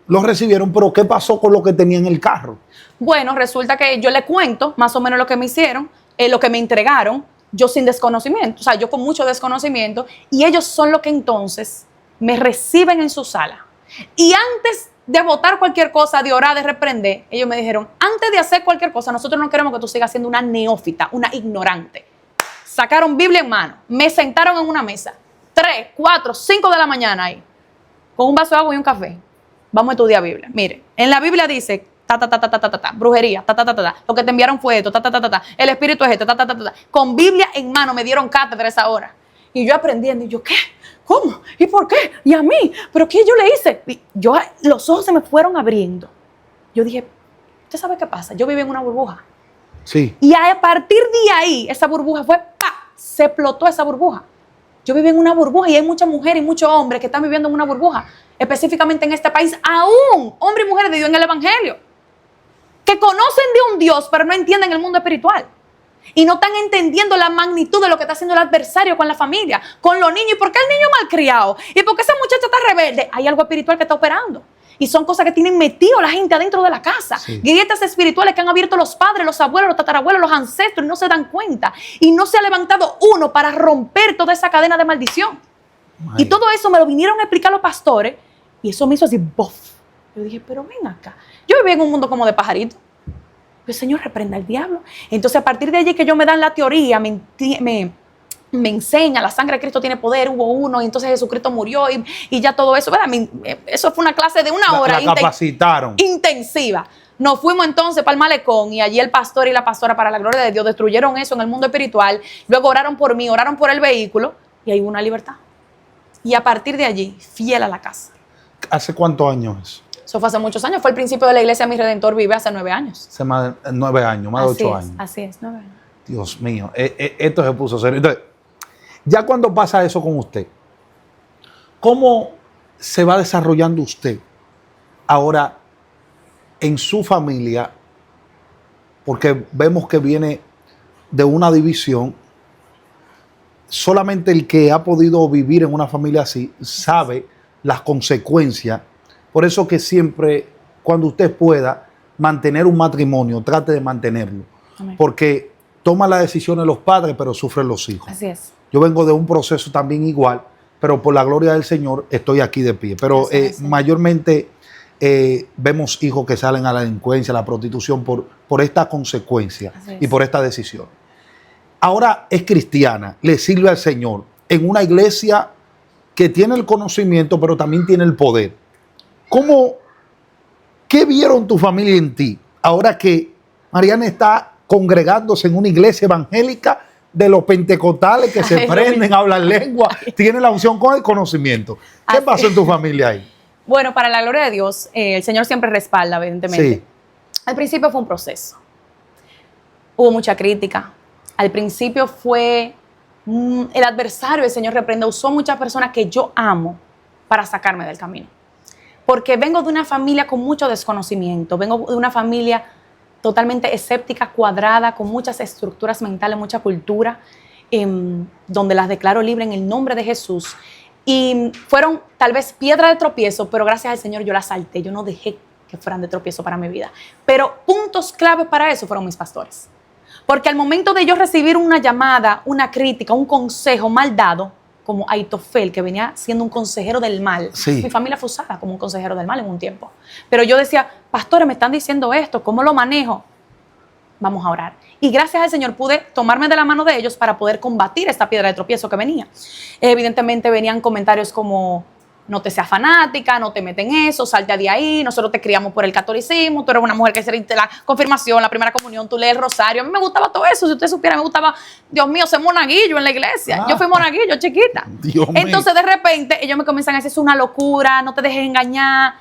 Lo recibieron, pero ¿qué pasó con lo que tenía en el carro? Bueno, resulta que yo le cuento más o menos lo que me hicieron, lo que me entregaron, yo sin desconocimiento, o sea, yo con mucho desconocimiento, y ellos son los que entonces me reciben en su sala. Y antes de votar cualquier cosa, de orar, de reprender, ellos me dijeron, antes de hacer cualquier cosa, nosotros no queremos que tú sigas siendo una neófita, una ignorante. sacaron Biblia en mano, me sentaron en una mesa, 3, 4, 5 de la mañana ahí, con un vaso de agua y un café. Vamos a estudiar Biblia. Mire, en la Biblia dice, brujería, lo que te enviaron fue esto, el espíritu es esto, Con Biblia en mano me dieron cátedra esa hora. Y yo aprendiendo, y yo, ¿qué? ¿Cómo? ¿Y por qué? ¿Y a mí? ¿Pero qué yo le hice? Y yo, los ojos se me fueron abriendo. Yo dije, ¿usted sabe qué pasa? Yo vivo en una burbuja. Sí. Y a partir de ahí, esa burbuja fue, ¡pa! Se explotó esa burbuja. Yo vivo en una burbuja y hay muchas mujeres y muchos hombres que están viviendo en una burbuja, específicamente en este país, aún hombres y mujeres de Dios en el Evangelio, que conocen de un Dios, pero no entienden el mundo espiritual. Y no están entendiendo la magnitud de lo que está haciendo el adversario con la familia, con los niños. ¿Y por qué el niño malcriado? ¿Y por qué esa muchacha está rebelde? Hay algo espiritual que está operando. Y son cosas que tienen metido la gente adentro de la casa. Sí. Grietas espirituales que han abierto los padres, los abuelos, los tatarabuelos, los ancestros y no se dan cuenta. Y no se ha levantado uno para romper toda esa cadena de maldición. Ay. Y todo eso me lo vinieron a explicar los pastores y eso me hizo así, ¡bof! Yo dije, pero ven acá. Yo vivía en un mundo como de pajarito. Pues Señor, reprenda al diablo. Entonces a partir de allí que ellos me dan la teoría, me enseña, la sangre de Cristo tiene poder, hubo uno, y entonces Jesucristo murió y ya todo eso, ¿verdad? Eso fue una clase de una hora. La capacitaron. Intensiva. Nos fuimos entonces para el malecón y allí el pastor y la pastora, para la gloria de Dios, destruyeron eso en el mundo espiritual. Luego oraron por mí, oraron por el vehículo y ahí hubo una libertad. Y a partir de allí, fiel a la casa. ¿Hace cuántos años es? Eso fue hace muchos años. Fue el principio de la iglesia Mi Redentor Vive hace 9 años. Hace más de 9 años, más de 8 años. Así es, 9 años. Dios mío, esto se puso serio. Entonces, ya cuando pasa eso con usted, ¿cómo se va desarrollando usted ahora en su familia? Porque vemos que viene de una división. Solamente el que ha podido vivir en una familia así sabe las consecuencias. Por eso que siempre, cuando usted pueda mantener un matrimonio, trate de mantenerlo. Amén. Porque toman las decisiones los padres, pero sufren los hijos. Así es. Yo vengo de un proceso también igual, pero por la gloria del Señor estoy aquí de pie. Pero mayormente vemos hijos que salen a la delincuencia, a la prostitución por esta consecuencia y por esta decisión. Ahora es cristiana, le sirve al Señor en una iglesia que tiene el conocimiento, pero también tiene el poder. ¿Qué vieron tu familia en ti ahora que Mariana está congregándose en una iglesia evangélica de los pentecostales que se prenden, hablan lengua, tienen la unción con el conocimiento? ¿Qué pasó en tu familia ahí? Bueno, para la gloria de Dios, el Señor siempre respalda, evidentemente. Sí. Al principio fue un proceso. Hubo mucha crítica. Al principio fue el adversario, el Señor reprende, usó muchas personas que yo amo para sacarme del camino. Porque vengo de una familia con mucho desconocimiento, vengo de una familia totalmente escéptica, cuadrada, con muchas estructuras mentales, mucha cultura, donde las declaro libre en el nombre de Jesús. Y fueron tal vez piedra de tropiezo, pero gracias al Señor yo las salté, yo no dejé que fueran de tropiezo para mi vida. Pero puntos claves para eso fueron mis pastores. Porque al momento de yo recibir una llamada, una crítica, un consejo mal dado, como Aitofel, que venía siendo un consejero del mal. Sí. Mi familia fue usada como un consejero del mal en un tiempo. Pero yo decía, pastores, me están diciendo esto, ¿cómo lo manejo? Vamos a orar. Y gracias al Señor pude tomarme de la mano de ellos para poder combatir esta piedra de tropiezo que venía. Evidentemente venían comentarios como, no te seas fanática, no te meten en eso, salte de ahí, nosotros te criamos por el catolicismo, tú eres una mujer que se la confirmación, la primera comunión, tú lees el rosario. A mí me gustaba todo eso, si usted supiera, me gustaba, Dios mío, ser monaguillo en la iglesia. Yo fui monaguillo, chiquita. Entonces de repente ellos me comienzan a decir, es una locura, no te dejes engañar.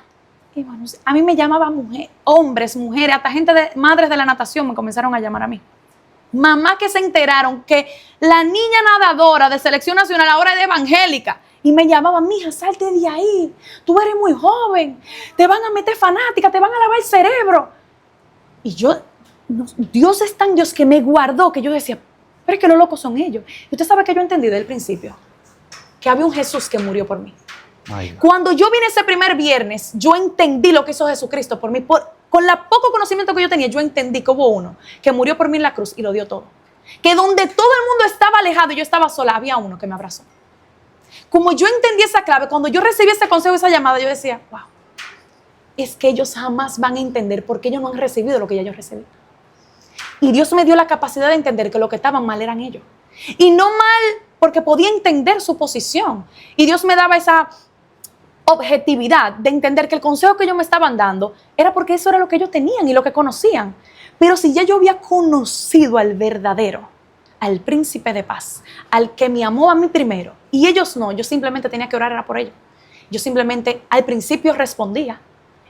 Y bueno, a mí me llamaban hombres, mujeres, hasta madres de la natación me comenzaron a llamar a mí. Mamás que se enteraron que la niña nadadora de selección nacional ahora es evangélica. Y me llamaban, mija, salte de ahí, tú eres muy joven, te van a meter fanática, te van a lavar el cerebro. Y yo, Dios es tan Dios que me guardó, que yo decía, pero es que los locos son ellos. Y usted sabe que yo entendí desde el principio, que había un Jesús que murió por mí. Cuando yo vine ese primer viernes, yo entendí lo que hizo Jesucristo por mí. Con la poco conocimiento que yo tenía, yo entendí que hubo uno que murió por mí en la cruz y lo dio todo. Que donde todo el mundo estaba alejado y yo estaba sola, había uno que me abrazó. Como yo entendí esa clave, cuando yo recibí ese consejo, esa llamada, yo decía, wow, es que ellos jamás van a entender porque ellos no han recibido lo que ya yo recibí. Y Dios me dio la capacidad de entender que lo que estaban mal eran ellos. Y no mal, porque podía entender su posición. Y Dios me daba esa objetividad de entender que el consejo que ellos me estaban dando era porque eso era lo que ellos tenían y lo que conocían. Pero si ya yo había conocido al verdadero, al príncipe de paz, al que me amó a mí primero, y ellos no, yo simplemente tenía que orar era por ellos. Yo simplemente al principio respondía.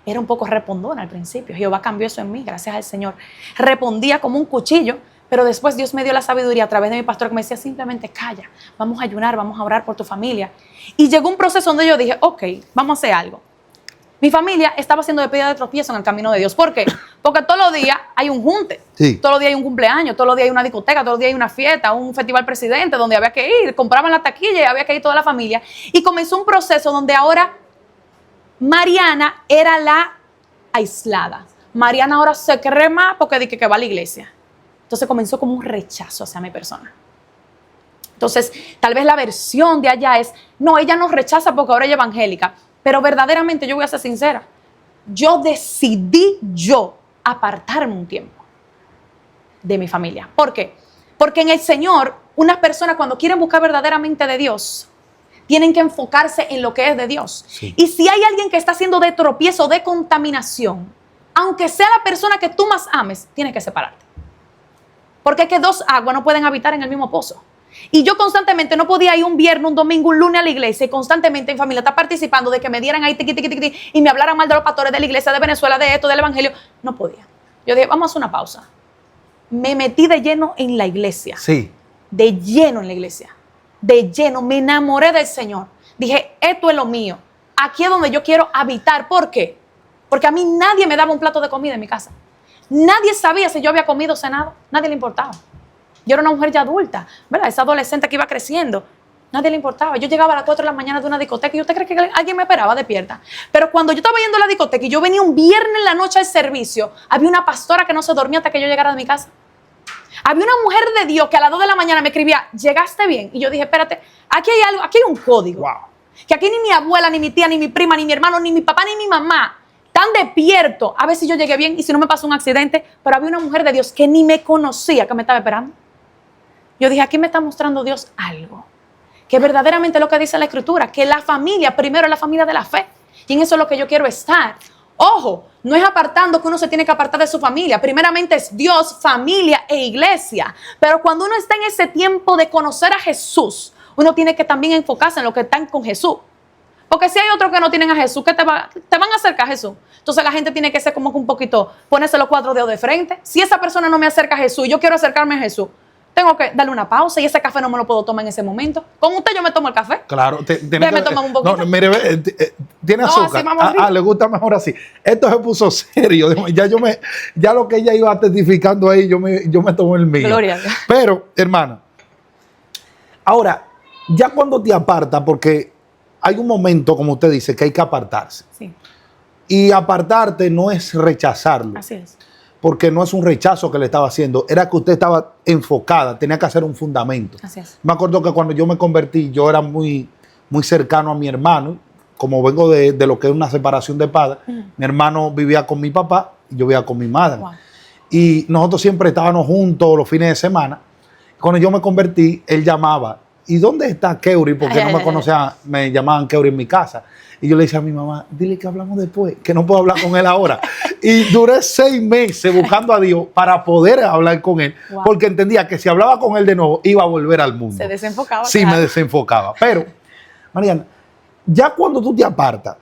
Era un poco respondona al principio. Jehová cambió eso en mí, gracias al Señor. Respondía como un cuchillo, pero después Dios me dio la sabiduría a través de mi pastor que me decía simplemente calla, vamos a ayunar, vamos a orar por tu familia. Y llegó un proceso donde yo dije, ok, vamos a hacer algo. Mi familia estaba haciendo de piedra de tropiezo en el camino de Dios. ¿Por qué? Porque todos los días hay un junte, Sí. todos los días hay un cumpleaños, todos los días hay una discoteca, todos los días hay una fiesta, un festival presidente donde había que ir, compraban la taquilla y había que ir toda la familia. Y comenzó un proceso donde ahora Mariana era la aislada. Mariana ahora se cree más porque dice que va a la iglesia. Entonces comenzó como un rechazo hacia mi persona. Entonces, tal vez la versión de allá es, no, ella nos rechaza porque ahora ella es evangélica. Pero verdaderamente yo voy a ser sincera. Yo decidí apartarme un tiempo de mi familia. ¿Por qué? Porque en el Señor, unas personas cuando quieren buscar verdaderamente de Dios, tienen que enfocarse en lo que es de Dios. Sí. Y si hay alguien que está haciendo de tropiezo, de contaminación, aunque sea la persona que tú más ames, tienes que separarte. Porque es que dos aguas no pueden habitar en el mismo pozo. Y yo constantemente no podía ir un viernes, un domingo, un lunes a la iglesia y constantemente en familia estar participando de que me dieran ahí tiqui, tiqui, tiqui, tiqui, y me hablaran mal de los pastores de la iglesia de Venezuela, de esto, del evangelio. No podía. Yo dije, vamos a hacer una pausa. Me metí de lleno en la iglesia. Sí. De lleno en la iglesia. De lleno. Me enamoré del Señor. Dije, esto es lo mío. Aquí es donde yo quiero habitar. ¿Por qué? Porque a mí nadie me daba un plato de comida en mi casa. Nadie sabía si yo había comido o cenado. Nadie le importaba. Yo era una mujer ya adulta, ¿verdad? Esa adolescente que iba creciendo. Nadie le importaba. Yo llegaba a las 4 de la mañana de una discoteca y usted cree que alguien me esperaba despierta. Pero cuando yo estaba yendo a la discoteca y yo venía un viernes en la noche al servicio, había una pastora que no se dormía hasta que yo llegara de mi casa. Había una mujer de Dios que a las 2 de la mañana me escribía, ¿llegaste bien? Y yo dije, espérate, aquí hay algo, aquí hay un código. Wow. Que aquí ni mi abuela, ni mi tía, ni mi prima, ni mi hermano, ni mi papá, ni mi mamá tan despierto a ver si yo llegué bien y si no me pasó un accidente. Pero había una mujer de Dios que ni me conocía que me estaba esperando. Yo dije, aquí me está mostrando Dios algo, que verdaderamente es lo que dice la Escritura, que la familia primero es la familia de la fe, y en eso es lo que yo quiero estar. Ojo, no es apartando que uno se tiene que apartar de su familia, primeramente es Dios, familia e iglesia, pero cuando uno está en ese tiempo de conocer a Jesús, uno tiene que también enfocarse en lo que están con Jesús. Porque si hay otros que no tienen a Jesús, que te van a acercar a Jesús. Entonces la gente tiene que ser como que un poquito, ponerse los 4 dedos de frente. Si esa persona no me acerca a Jesús, yo quiero acercarme a Jesús, tengo que darle una pausa y ese café no me lo puedo tomar en ese momento. Con usted yo me tomo el café. Claro. Déjeme tomar un poquito. No, mire, tiene azúcar. así vamos arriba. Le gusta mejor así. Esto se puso serio. Ya lo que ella iba testificando ahí, yo me tomo el mío. Gloria a Dios. Pero, hermana, ahora, ya cuando te apartas, porque hay un momento, como usted dice, que hay que apartarse. Sí, Y apartarte no es rechazarlo. así es. Porque no es un rechazo que le estaba haciendo, era que usted estaba enfocada, tenía que hacer un fundamento. Así es. Me acuerdo que cuando yo me convertí, yo era muy, muy cercano a mi hermano, como vengo de lo que es una separación de padres. Mi hermano vivía con mi papá y yo vivía con mi madre. Wow. Y nosotros siempre estábamos juntos los fines de semana. Cuando yo me convertí, él llamaba, ¿y dónde está Keuri? Porque no me conocían, me llamaban Keuri en mi casa. Y yo le decía a mi mamá, dile que hablamos después, que no puedo hablar con él ahora. Y duré 6 meses buscando a Dios para poder hablar con él, Wow. porque entendía que si hablaba con él de nuevo, iba a volver al mundo. Se desenfocaba. Sí, claro. me desenfocaba. Pero, Mariana, ya cuando tú te apartas,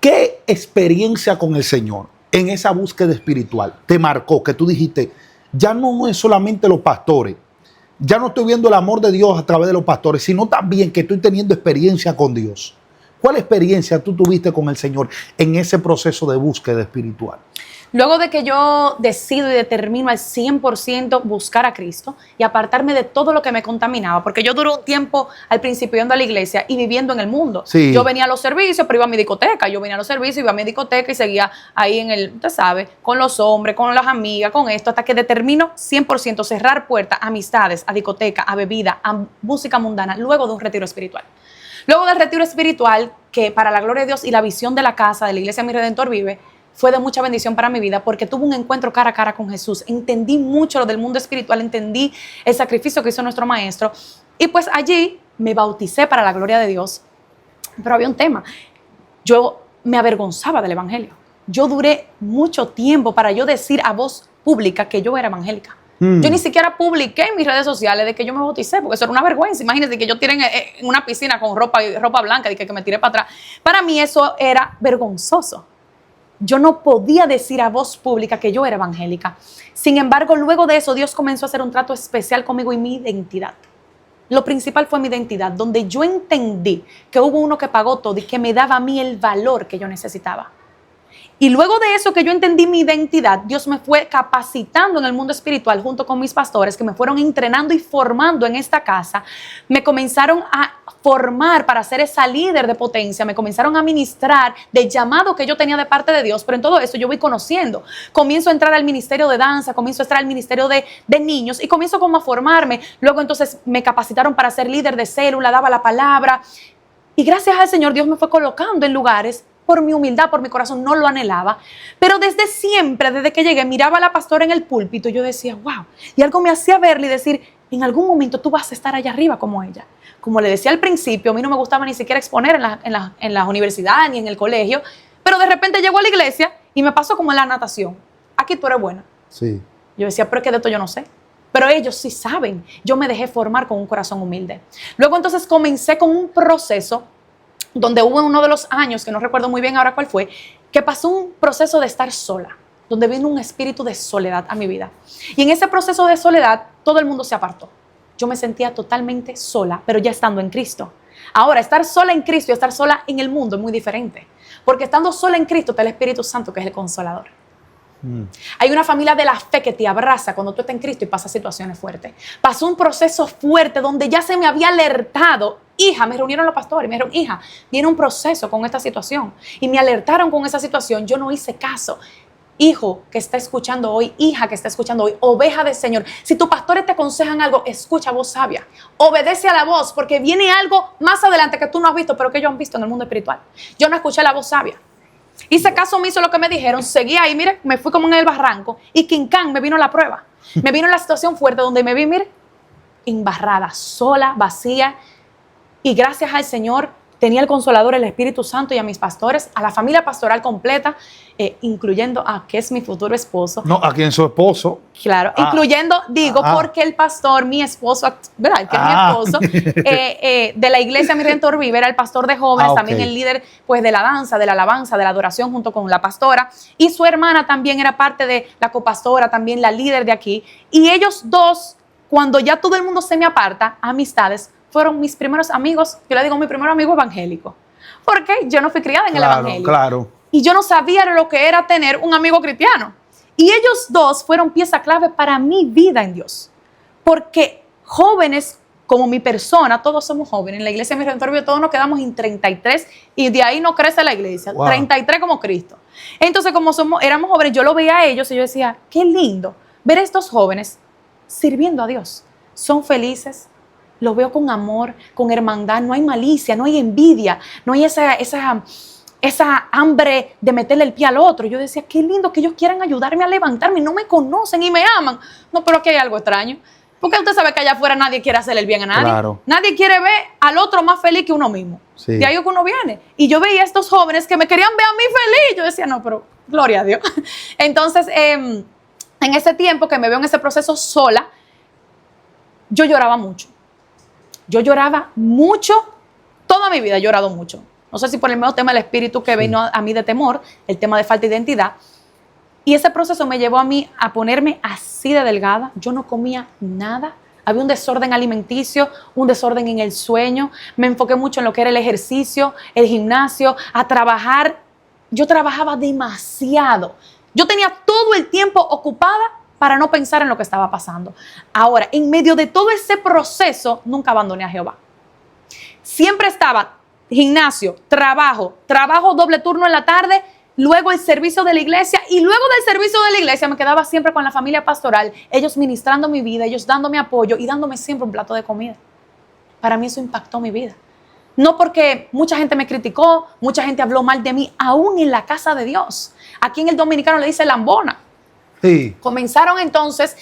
¿qué experiencia con el Señor en esa búsqueda espiritual te marcó? Que tú dijiste, ya no es solamente los pastores, ya no estoy viendo el amor de Dios a través de los pastores, sino también que estoy teniendo experiencia con Dios. ¿Cuál experiencia tú tuviste con el Señor en ese proceso de búsqueda espiritual? Luego de que yo decido y determino al 100% buscar a Cristo y apartarme de todo lo que me contaminaba, porque yo duré un tiempo al principio yendo a la iglesia y viviendo en el mundo. Sí. Yo venía a los servicios, pero iba a mi discoteca. Yo venía a los servicios, iba a mi discoteca y seguía ahí en el, usted sabe, con los hombres, con las amigas, con esto, hasta que determino 100% cerrar puertas a amistades, a discoteca, a bebida, a música mundana, luego de un retiro espiritual. Luego del retiro espiritual, que para la gloria de Dios y la visión de la casa de la iglesia Mi Redentor Vive, fue de mucha bendición para mi vida porque tuve un encuentro cara a cara con Jesús. Entendí mucho lo del mundo espiritual, entendí el sacrificio que hizo nuestro maestro. Y pues allí me bauticé para la gloria de Dios. Pero había un tema. Yo me avergonzaba del evangelio. Yo duré mucho tiempo para yo decir a voz pública que yo era evangélica. Yo ni siquiera publiqué en mis redes sociales de que yo me bauticé, porque eso era una vergüenza. Imagínense que yo tiré en una piscina con ropa blanca y que me tiré para atrás. Para mí eso era vergonzoso. Yo no podía decir a voz pública que yo era evangélica. Sin embargo, luego de eso, Dios comenzó a hacer un trato especial conmigo y mi identidad. Lo principal fue mi identidad, donde yo entendí que hubo uno que pagó todo y que me daba a mí el valor que yo necesitaba. Y luego de eso que yo entendí mi identidad, Dios me fue capacitando en el mundo espiritual junto con mis pastores que me fueron entrenando y formando en esta casa. Me comenzaron a formar para ser esa líder de potencia, me comenzaron a ministrar del llamado que yo tenía de parte de Dios, pero en todo eso yo voy conociendo. Comienzo a entrar al ministerio de danza, comienzo a entrar al ministerio de niños y comienzo como a formarme. Luego entonces me capacitaron para ser líder de célula, daba la palabra. Y gracias al Señor Dios me fue colocando en lugares por mi humildad, por mi corazón, no lo anhelaba. Pero desde siempre, desde que llegué, miraba a la pastora en el púlpito y yo decía, wow. Y algo me hacía verle y decir, en algún momento tú vas a estar allá arriba como ella. Como le decía al principio, a mí no me gustaba ni siquiera exponer en las universidades ni en el colegio, pero de repente llego a la iglesia y me pasó como en la natación. Aquí tú eres buena. Sí. Yo decía, pero es que de esto yo no sé. Pero ellos sí saben. Yo me dejé formar con un corazón humilde. Luego entonces comencé con un proceso donde hubo uno de los años, que no recuerdo muy bien ahora cuál fue, que pasó un proceso de estar sola, donde vino un espíritu de soledad a mi vida. Y en ese proceso de soledad, todo el mundo se apartó. Yo me sentía totalmente sola, pero ya estando en Cristo. Ahora, estar sola en Cristo y estar sola en el mundo es muy diferente. Porque estando sola en Cristo está el Espíritu Santo, que es el Consolador. Hay una familia de la fe que te abraza cuando tú estás en Cristo y pasas situaciones fuertes. Pasó un proceso fuerte donde ya se me había alertado. Hija, me reunieron los pastores y me dijeron, hija, viene un proceso con esta situación. Y me alertaron con esa situación. Yo no hice caso. Hijo que está escuchando hoy, hija que está escuchando hoy, oveja del Señor. Si tus pastores te aconsejan algo, escucha voz sabia. Obedece a la voz porque viene algo más adelante que tú no has visto, pero que ellos han visto en el mundo espiritual. Yo no escuché la voz sabia. Hice caso omiso lo que me dijeron, seguí ahí, mire, me fui como en el barranco y quincán, me vino la prueba. Me vino la situación fuerte donde me vi, mire, embarrada, sola, vacía. Y gracias al Señor tenía el Consolador, el Espíritu Santo y a mis pastores, a la familia pastoral completa, incluyendo a que es mi futuro esposo. No, a quien su esposo. Claro, incluyendo, porque el pastor, mi esposo, ¿verdad? Que es mi esposo, de la iglesia Mi Redentor Vive, era el pastor de jóvenes, okay. También el líder pues de la danza, de la alabanza, de la adoración junto con la pastora. Y su hermana también era parte de la copastora, también la líder de aquí. Y ellos dos, cuando ya todo el mundo se me aparta, amistades, fueron mis primeros amigos, yo le digo mi primer amigo evangélico, porque yo no fui criada en el evangelio. Claro. Y yo no sabía lo que era tener un amigo cristiano. Y ellos dos fueron pieza clave para mi vida en Dios. Porque jóvenes como mi persona, todos somos jóvenes, en la iglesia de Mi Redentor Vive todos nos quedamos en 33 y de ahí no crece la iglesia, wow. 33 como Cristo. Entonces como éramos jóvenes, yo lo veía a ellos y yo decía, qué lindo ver a estos jóvenes sirviendo a Dios. Son felices. Lo veo con amor, con hermandad, no hay malicia, no hay envidia, no hay esa hambre de meterle el pie al otro. Yo decía, qué lindo que ellos quieran ayudarme a levantarme, no me conocen y me aman. No, pero aquí hay algo extraño. Porque usted sabe que allá afuera nadie quiere hacerle el bien a nadie. Claro. Nadie quiere ver al otro más feliz que uno mismo. Sí. De ahí es que uno viene. Y yo veía a estos jóvenes que me querían ver a mí feliz. Yo decía, no, pero gloria a Dios. Entonces, en ese tiempo que me veo en ese proceso sola, yo lloraba mucho. Yo lloraba mucho, toda mi vida he llorado mucho. No sé si por el mismo tema del espíritu que vino a mí de temor, el tema de falta de identidad. Y ese proceso me llevó a mí a ponerme así de delgada. Yo no comía nada. Había un desorden alimenticio, un desorden en el sueño. Me enfoqué mucho en lo que era el ejercicio, el gimnasio, a trabajar. Yo trabajaba demasiado. Yo tenía todo el tiempo ocupada para no pensar en lo que estaba pasando. Ahora, en medio de todo ese proceso, nunca abandoné a Jehová. Siempre estaba gimnasio, trabajo doble turno en la tarde, luego el servicio de la iglesia y luego del servicio de la iglesia me quedaba siempre con la familia pastoral, ellos ministrando mi vida, ellos dándome apoyo y dándome siempre un plato de comida. Para mí eso impactó mi vida. No porque mucha gente me criticó, mucha gente habló mal de mí, aún en la casa de Dios. Aquí en el dominicano le dice lambona. Sí. Comenzaron entonces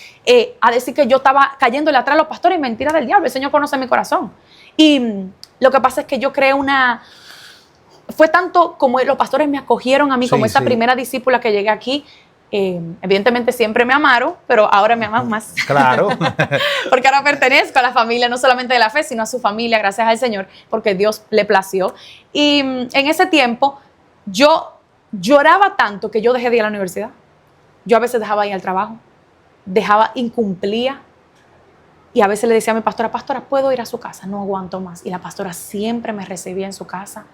a decir que yo estaba cayéndole atrás a los pastores, y mentira del diablo, el Señor conoce mi corazón. Y lo que pasa es que yo creé fue tanto como los pastores me acogieron a mí, Sí, como esa sí. primera discípula que llegué aquí. Evidentemente siempre me amaron, pero ahora me aman más. Claro. Porque ahora pertenezco a la familia, no solamente de la fe, sino a su familia, gracias al Señor, porque Dios le plació. Y en ese tiempo yo lloraba tanto que yo dejé de ir a la universidad. Yo a veces dejaba de ir al trabajo, incumplía. Y a veces le decía a mi pastora, pastora, ¿puedo ir a su casa? No aguanto más. Y la pastora siempre me recibía en su casa,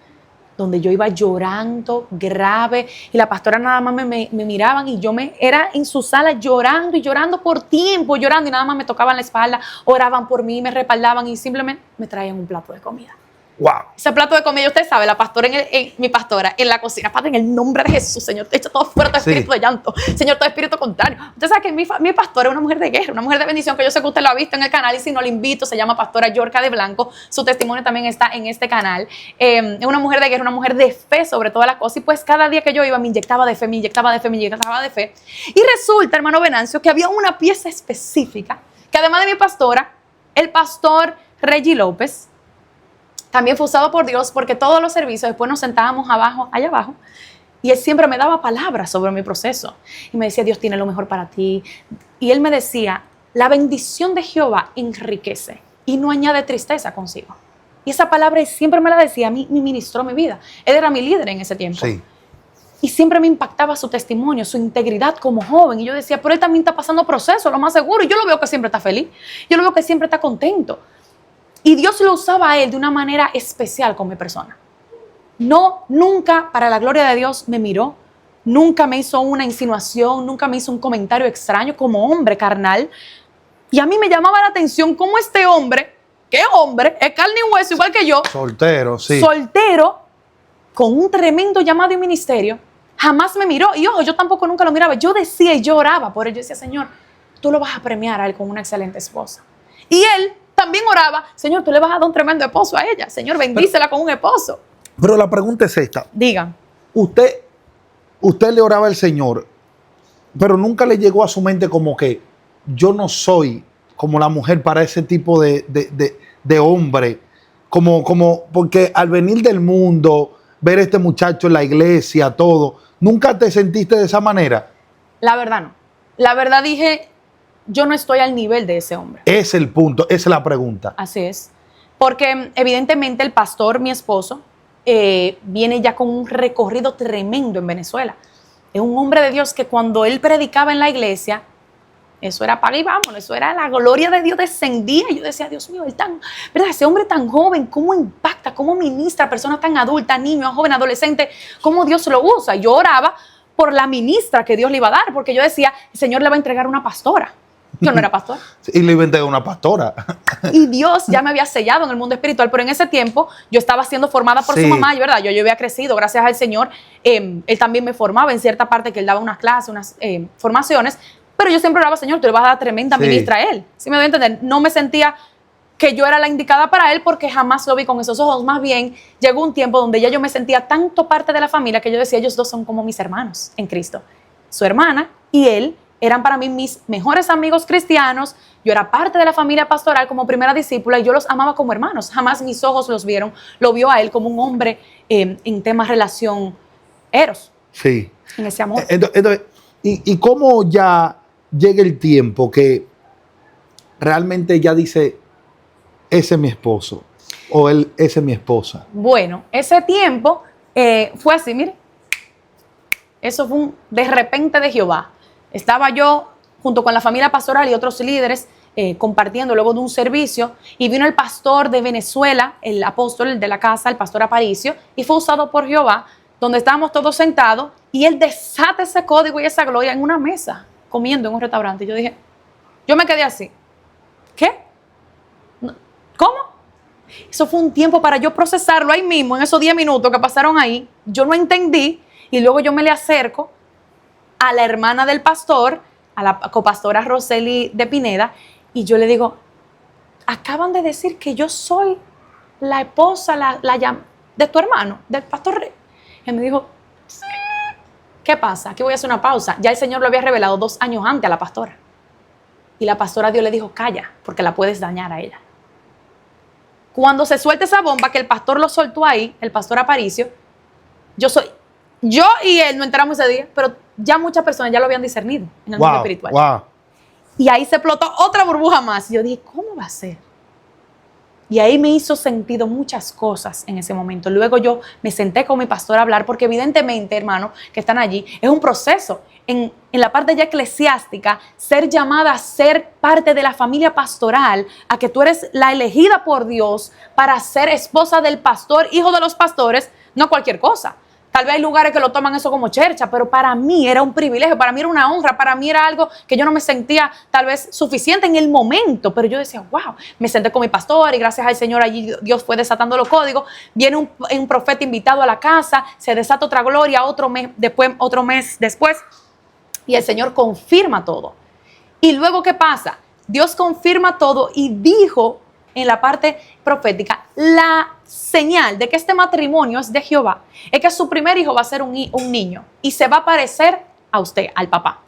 donde yo iba llorando, grave, y la pastora nada más me miraban y era en su sala llorando y llorando por tiempo, llorando, y nada más me tocaban la espalda, oraban por mí, me respaldaban y simplemente me traían un plato de comida. Wow. Ese plato de comida, usted sabe, la pastora mi pastora en la cocina, Padre, en el nombre de Jesús, Señor, te echa todo fuera, todo espíritu de llanto, Señor, todo espíritu contrario. Usted sabe que mi pastora es una mujer de guerra, una mujer de bendición, que yo sé que usted lo ha visto en el canal, y si no, le invito, se llama Pastora Yorka de Blanco, su testimonio también está en este canal. Es una mujer de guerra, una mujer de fe sobre todas las cosas, y pues cada día que yo iba me inyectaba de fe, me inyectaba de fe, me inyectaba de fe. Y resulta, hermano Venancio, que había una pieza específica, que además de mi pastora, el pastor Reggie López, también fue usado por Dios, porque todos los servicios después nos sentábamos allá abajo, y él siempre me daba palabras sobre mi proceso. Y me decía, Dios tiene lo mejor para ti. Y él me decía, la bendición de Jehová enriquece y no añade tristeza consigo. Y esa palabra él siempre me la decía, a mí me ministró mi vida. Él era mi líder en ese tiempo. Sí. Y siempre me impactaba su testimonio, su integridad como joven. Y yo decía, pero él también está pasando proceso, lo más seguro. Y yo lo veo que siempre está feliz. Yo lo veo que siempre está contento. Y Dios lo usaba a él de una manera especial con mi persona. No, nunca, para la gloria de Dios, me miró. Nunca me hizo una insinuación, nunca me hizo un comentario extraño como hombre carnal. Y a mí me llamaba la atención cómo este hombre, ¿qué hombre? Es carne y hueso igual que yo. Soltero, sí. Soltero, con un tremendo llamado y ministerio, jamás me miró. Y ojo, yo tampoco nunca lo miraba. Yo decía y yo oraba por él. Yo decía, Señor, tú lo vas a premiar a él con una excelente esposa. Y él también oraba, Señor, tú le vas a dar un tremendo esposo a ella. Señor, bendícela con un esposo. Pero la pregunta es esta. Digan. Usted le oraba al Señor, pero nunca le llegó a su mente como que yo no soy como la mujer para ese tipo de hombre. Porque al venir del mundo, ver a este muchacho en la iglesia, todo, ¿nunca te sentiste de esa manera? La verdad no. La verdad dije, yo no estoy al nivel de ese hombre. Es el punto, esa es la pregunta. Así es. Porque evidentemente el pastor, mi esposo, viene ya con un recorrido tremendo en Venezuela. Es un hombre de Dios que cuando él predicaba en la iglesia, eso era paga y vámonos, eso era la gloria de Dios descendía. Y yo decía, Dios mío, ¿verdad? Ese hombre tan joven, ¿cómo impacta? ¿Cómo ministra a personas tan adultas, niños, jóvenes, adolescentes? ¿Cómo Dios lo usa? Yo oraba por la ministra que Dios le iba a dar, porque yo decía, el Señor le va a entregar una pastora. Yo no era pastora. Y le inventé una pastora. Y Dios ya me había sellado en el mundo espiritual, pero en ese tiempo yo estaba siendo formada por su mamá, y verdad, yo había crecido, gracias al Señor. Él también me formaba en cierta parte, que él daba unas clases, unas formaciones, pero yo siempre oraba, Señor, tú le vas a dar tremenda ministra a él. ¿Sí me doy a entender? No me sentía que yo era la indicada para él, porque jamás lo vi con esos ojos. Más bien, llegó un tiempo donde ya yo me sentía tanto parte de la familia que yo decía, ellos dos son como mis hermanos en Cristo. Su hermana y él eran para mí mis mejores amigos cristianos. Yo era parte de la familia pastoral como primera discípula y yo los amaba como hermanos. Jamás mis ojos los vieron. Lo vio a él como un hombre en temas relación eros. Sí. En ese amor. Entonces, ¿y cómo ya llega el tiempo que realmente ya dice, ese es mi esposo o esa es mi esposa? Bueno, ese tiempo fue así, mire. Eso fue un de repente de Jehová. Estaba yo junto con la familia pastoral y otros líderes compartiendo luego de un servicio, y vino el pastor de Venezuela, el apóstol de la casa, el pastor Aparicio, y fue usado por Jehová, donde estábamos todos sentados, y él desata ese código y esa gloria en una mesa, comiendo en un restaurante. Y yo dije, yo me quedé así. ¿Qué? ¿Cómo? Eso fue un tiempo para yo procesarlo ahí mismo, en esos 10 minutos que pasaron ahí. Yo no entendí, y luego yo me le acerco a la hermana del pastor, a la copastora Roseli de Pineda, y yo le digo, acaban de decir que yo soy la esposa de tu hermano, del pastor Rey. Él me dijo, sí. ¿Qué pasa? Aquí voy a hacer una pausa. Ya el Señor lo había revelado 2 años antes a la pastora. Y la pastora Dios le dijo, calla, porque la puedes dañar a ella. Cuando se suelta esa bomba, que el pastor lo soltó ahí, el pastor Aparicio, yo y él no entramos ese día, pero ya muchas personas ya lo habían discernido en el mundo espiritual. Wow. Y ahí se explotó otra burbuja más. Y yo dije, ¿cómo va a ser? Y ahí me hizo sentido muchas cosas en ese momento. Luego yo me senté con mi pastor a hablar, porque evidentemente, hermano, que están allí, es un proceso. En la parte ya eclesiástica, ser llamada a ser parte de la familia pastoral, a que tú eres la elegida por Dios para ser esposa del pastor, hijo de los pastores, no cualquier cosa. Tal vez hay lugares que lo toman eso como chercha, pero para mí era un privilegio, para mí era una honra, para mí era algo que yo no me sentía tal vez suficiente en el momento, pero yo decía, wow, me senté con mi pastor y gracias al Señor allí Dios fue desatando los códigos, viene un profeta invitado a la casa, se desata otra gloria, otro mes después, y el Señor confirma todo. Y luego, ¿qué pasa? Dios confirma todo y dijo en la parte profética, la señal de que este matrimonio es de Jehová es que su primer hijo va a ser un niño y se va a parecer a usted, al papá.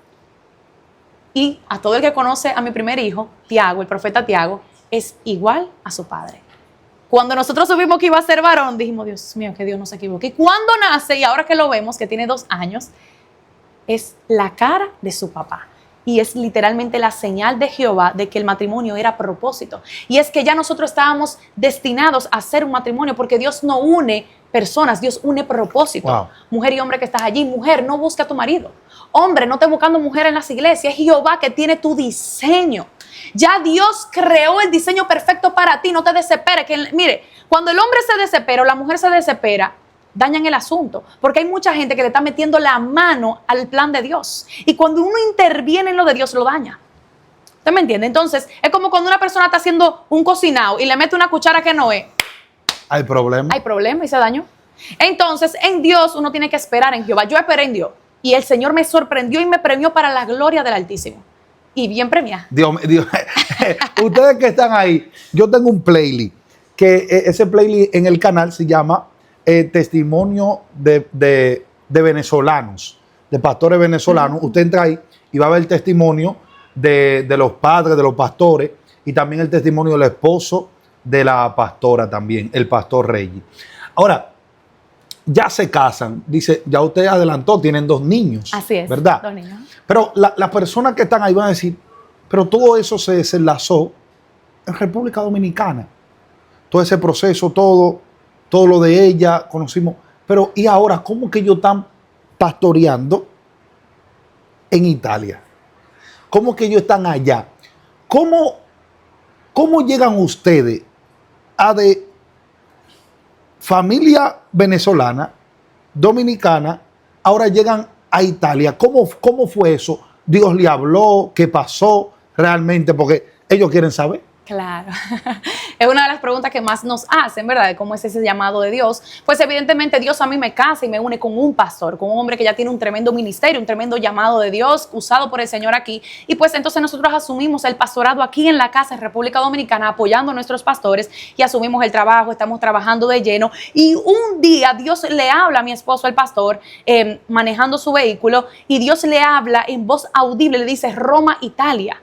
Y a todo el que conoce a mi primer hijo, Tiago, el profeta Tiago, es igual a su padre. Cuando nosotros supimos que iba a ser varón, dijimos, Dios mío, que Dios no se equivoque. Y cuando nace, y ahora que lo vemos, que tiene 2 años, es la cara de su papá. Y es literalmente la señal de Jehová de que el matrimonio era a propósito. Y es que ya nosotros estábamos destinados a hacer un matrimonio, porque Dios no une personas, Dios une propósito. Wow. Mujer y hombre que estás allí, mujer, no busca a tu marido. Hombre, no estés buscando mujer en las iglesias, es Jehová que tiene tu diseño. Ya Dios creó el diseño perfecto para ti, no te desesperes. Mire, cuando el hombre se desespera o la mujer se desespera, dañan el asunto, porque hay mucha gente que le está metiendo la mano al plan de Dios, y cuando uno interviene en lo de Dios lo daña. ¿Usted me entiende? Entonces es como cuando una persona está haciendo un cocinado y le mete una cuchara que no es. Hay problema. Hay problema y se dañó. Entonces en Dios uno tiene que esperar en Jehová. Yo esperé en Dios y el Señor me sorprendió y me premió para la gloria del Altísimo. Y bien premiada. Dios, ustedes que están ahí, yo tengo un playlist, que ese playlist en el canal se llama Testimonio de venezolanos, de pastores venezolanos. Usted entra ahí y va a ver el testimonio de los padres, de los pastores, y también el testimonio del esposo de la pastora también, el pastor Rey. Ahora, ya se casan, dice, ya usted adelantó, tienen 2 niños. Así es, ¿verdad? 2 niños. Pero las personas que están ahí van a decir, pero todo eso se desenlazó en República Dominicana. Todo ese proceso, todo lo de ella, conocimos. Pero ¿y ahora cómo que ellos están pastoreando en Italia? ¿Cómo que ellos están allá? ¿Cómo llegan ustedes a de familia venezolana, dominicana, ahora llegan a Italia? ¿Cómo fue eso? ¿Dios le habló? ¿Qué pasó realmente? Porque ellos quieren saber. Claro, es una de las preguntas que más nos hacen, ¿verdad? De cómo es ese llamado de Dios. Pues evidentemente Dios a mí me casa y me une con un pastor, con un hombre que ya tiene un tremendo ministerio, un tremendo llamado de Dios, usado por el Señor aquí. Y pues entonces nosotros asumimos el pastorado aquí en la casa en República Dominicana, apoyando a nuestros pastores, y asumimos el trabajo, estamos trabajando de lleno. Y un día Dios le habla a mi esposo, el pastor, manejando su vehículo, y Dios le habla en voz audible, le dice Roma, Italia.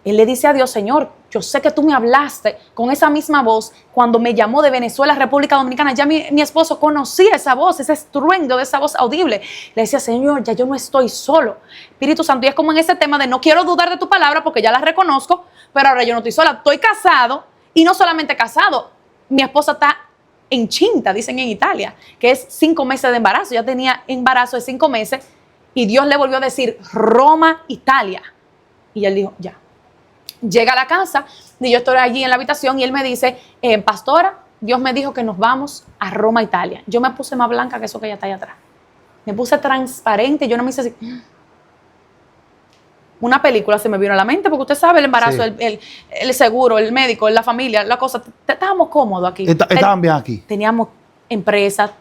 Él le dice a Dios, Señor, yo sé que tú me hablaste con esa misma voz cuando me llamó de Venezuela a República Dominicana. Ya mi esposo conocía esa voz, ese estruendo de esa voz audible. Le decía, Señor, ya yo no estoy solo. Espíritu Santo, y es como en ese tema de no quiero dudar de tu palabra porque ya la reconozco, pero ahora yo no estoy sola. Estoy casado, y no solamente casado, mi esposa está encinta, dicen en Italia, que es 5 meses de embarazo. Ya tenía embarazo de 5 meses y Dios le volvió a decir Roma, Italia. Y él dijo, ya. Llega a la casa y yo estoy allí en la habitación y él me dice, pastora, Dios me dijo que nos vamos a Roma, Italia. Yo me puse más blanca que eso que ella está allá atrás. Me puse transparente, yo no me hice así. Una película se me vino a la mente porque usted sabe el embarazo, sí. el seguro, el médico, la familia, la cosa. Estábamos cómodos aquí. Estaban bien aquí. Teníamos empresa,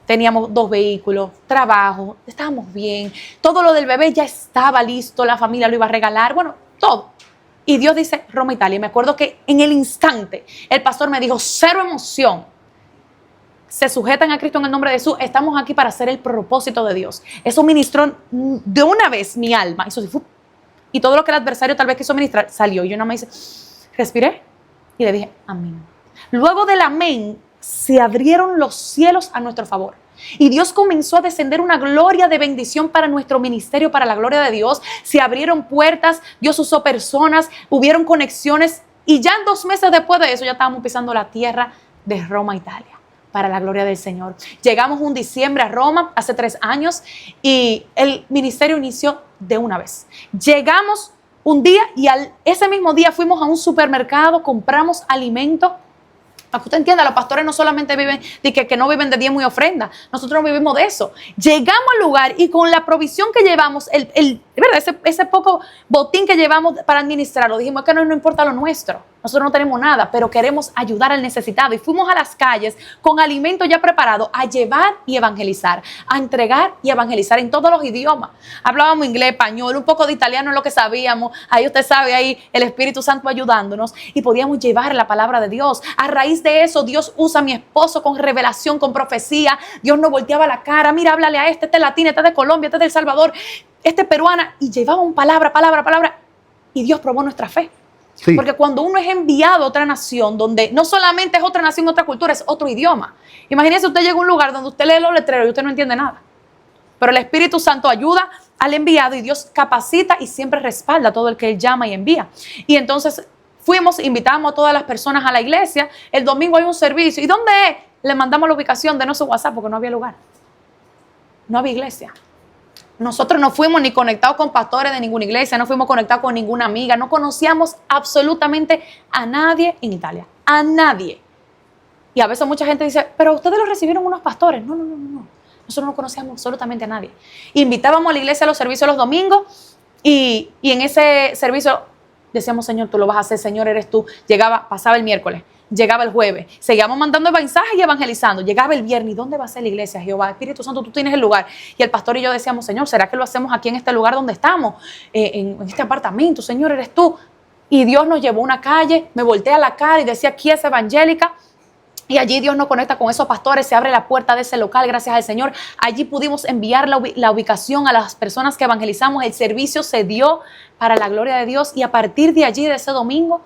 teníamos 2 vehículos, trabajo, estábamos bien. Todo lo del bebé ya estaba listo, la familia lo iba a regalar, bueno, todo. Y Dios dice, Roma, Italia. Y me acuerdo que en el instante el pastor me dijo, cero emoción. Se sujetan a Cristo en el nombre de Jesús. Estamos aquí para hacer el propósito de Dios. Eso ministró de una vez mi alma. Eso sí, y todo lo que el adversario tal vez quiso ministrar salió. Y yo nada más hice, respiré y le dije, amén. Luego del amén, se abrieron los cielos a nuestro favor. Y Dios comenzó a descender una gloria de bendición para nuestro ministerio, para la gloria de Dios. Se abrieron puertas, Dios usó personas, hubieron conexiones. Y ya en 2 meses después de eso ya estábamos pisando la tierra de Roma, Italia, para la gloria del Señor. Llegamos un diciembre a Roma, hace 3 años, y el ministerio inició de una vez. Llegamos un día y ese mismo día fuimos a un supermercado, compramos alimento. Para que usted entienda, los pastores no solamente viven de que no viven de diezmo y ofrenda. Nosotros no vivimos de eso. Llegamos al lugar y con la provisión que llevamos, ¿verdad? Ese poco botín que llevamos para administrarlo, dijimos que no importa lo nuestro. Nosotros no tenemos nada, pero queremos ayudar al necesitado. Y fuimos a las calles con alimentos ya preparados a llevar y evangelizar, a entregar y evangelizar en todos los idiomas. Hablábamos inglés, español, un poco de italiano es lo que sabíamos. Ahí usted sabe, ahí el Espíritu Santo ayudándonos. Y podíamos llevar la palabra de Dios. A raíz de eso, Dios usa a mi esposo con revelación, con profecía. Dios nos volteaba la cara. Mira, háblale a este es latino, este es de Colombia, este es de El Salvador, este es peruana. Y llevaban palabra. Y Dios probó nuestra fe. Sí. Porque cuando uno es enviado a otra nación, donde no solamente es otra nación, otra cultura, es otro idioma. Imagínese usted llega a un lugar donde usted lee los letreros y usted no entiende nada. Pero el Espíritu Santo ayuda al enviado y Dios capacita y siempre respalda a todo el que Él llama y envía. Y entonces fuimos, invitamos a todas las personas a la iglesia. El domingo hay un servicio. ¿Y dónde es? Le mandamos la ubicación de nuestro WhatsApp porque no había lugar. No había iglesia. Nosotros no fuimos ni conectados con pastores de ninguna iglesia, no fuimos conectados con ninguna amiga, no conocíamos absolutamente a nadie en Italia, a nadie. Y a veces mucha gente dice, pero ustedes lo recibieron unos pastores. No. Nosotros no conocíamos absolutamente a nadie. Invitábamos a la iglesia a los servicios los domingos y en ese servicio decíamos, Señor, tú lo vas a hacer, Señor, eres tú. Pasaba el miércoles. Llegaba el jueves, seguíamos mandando mensajes y evangelizando. Llegaba el viernes, ¿y dónde va a ser la iglesia? Jehová, Espíritu Santo, tú tienes el lugar. Y el pastor y yo decíamos, Señor, ¿será que lo hacemos aquí en este lugar donde estamos? En este apartamento, Señor, eres tú. Y Dios nos llevó a una calle, me volteé a la cara y decía, aquí es evangélica. Y allí Dios nos conecta con esos pastores, se abre la puerta de ese local, gracias al Señor. Allí pudimos enviar la ubicación a las personas que evangelizamos. El servicio se dio para la gloria de Dios y a partir de allí, de ese domingo,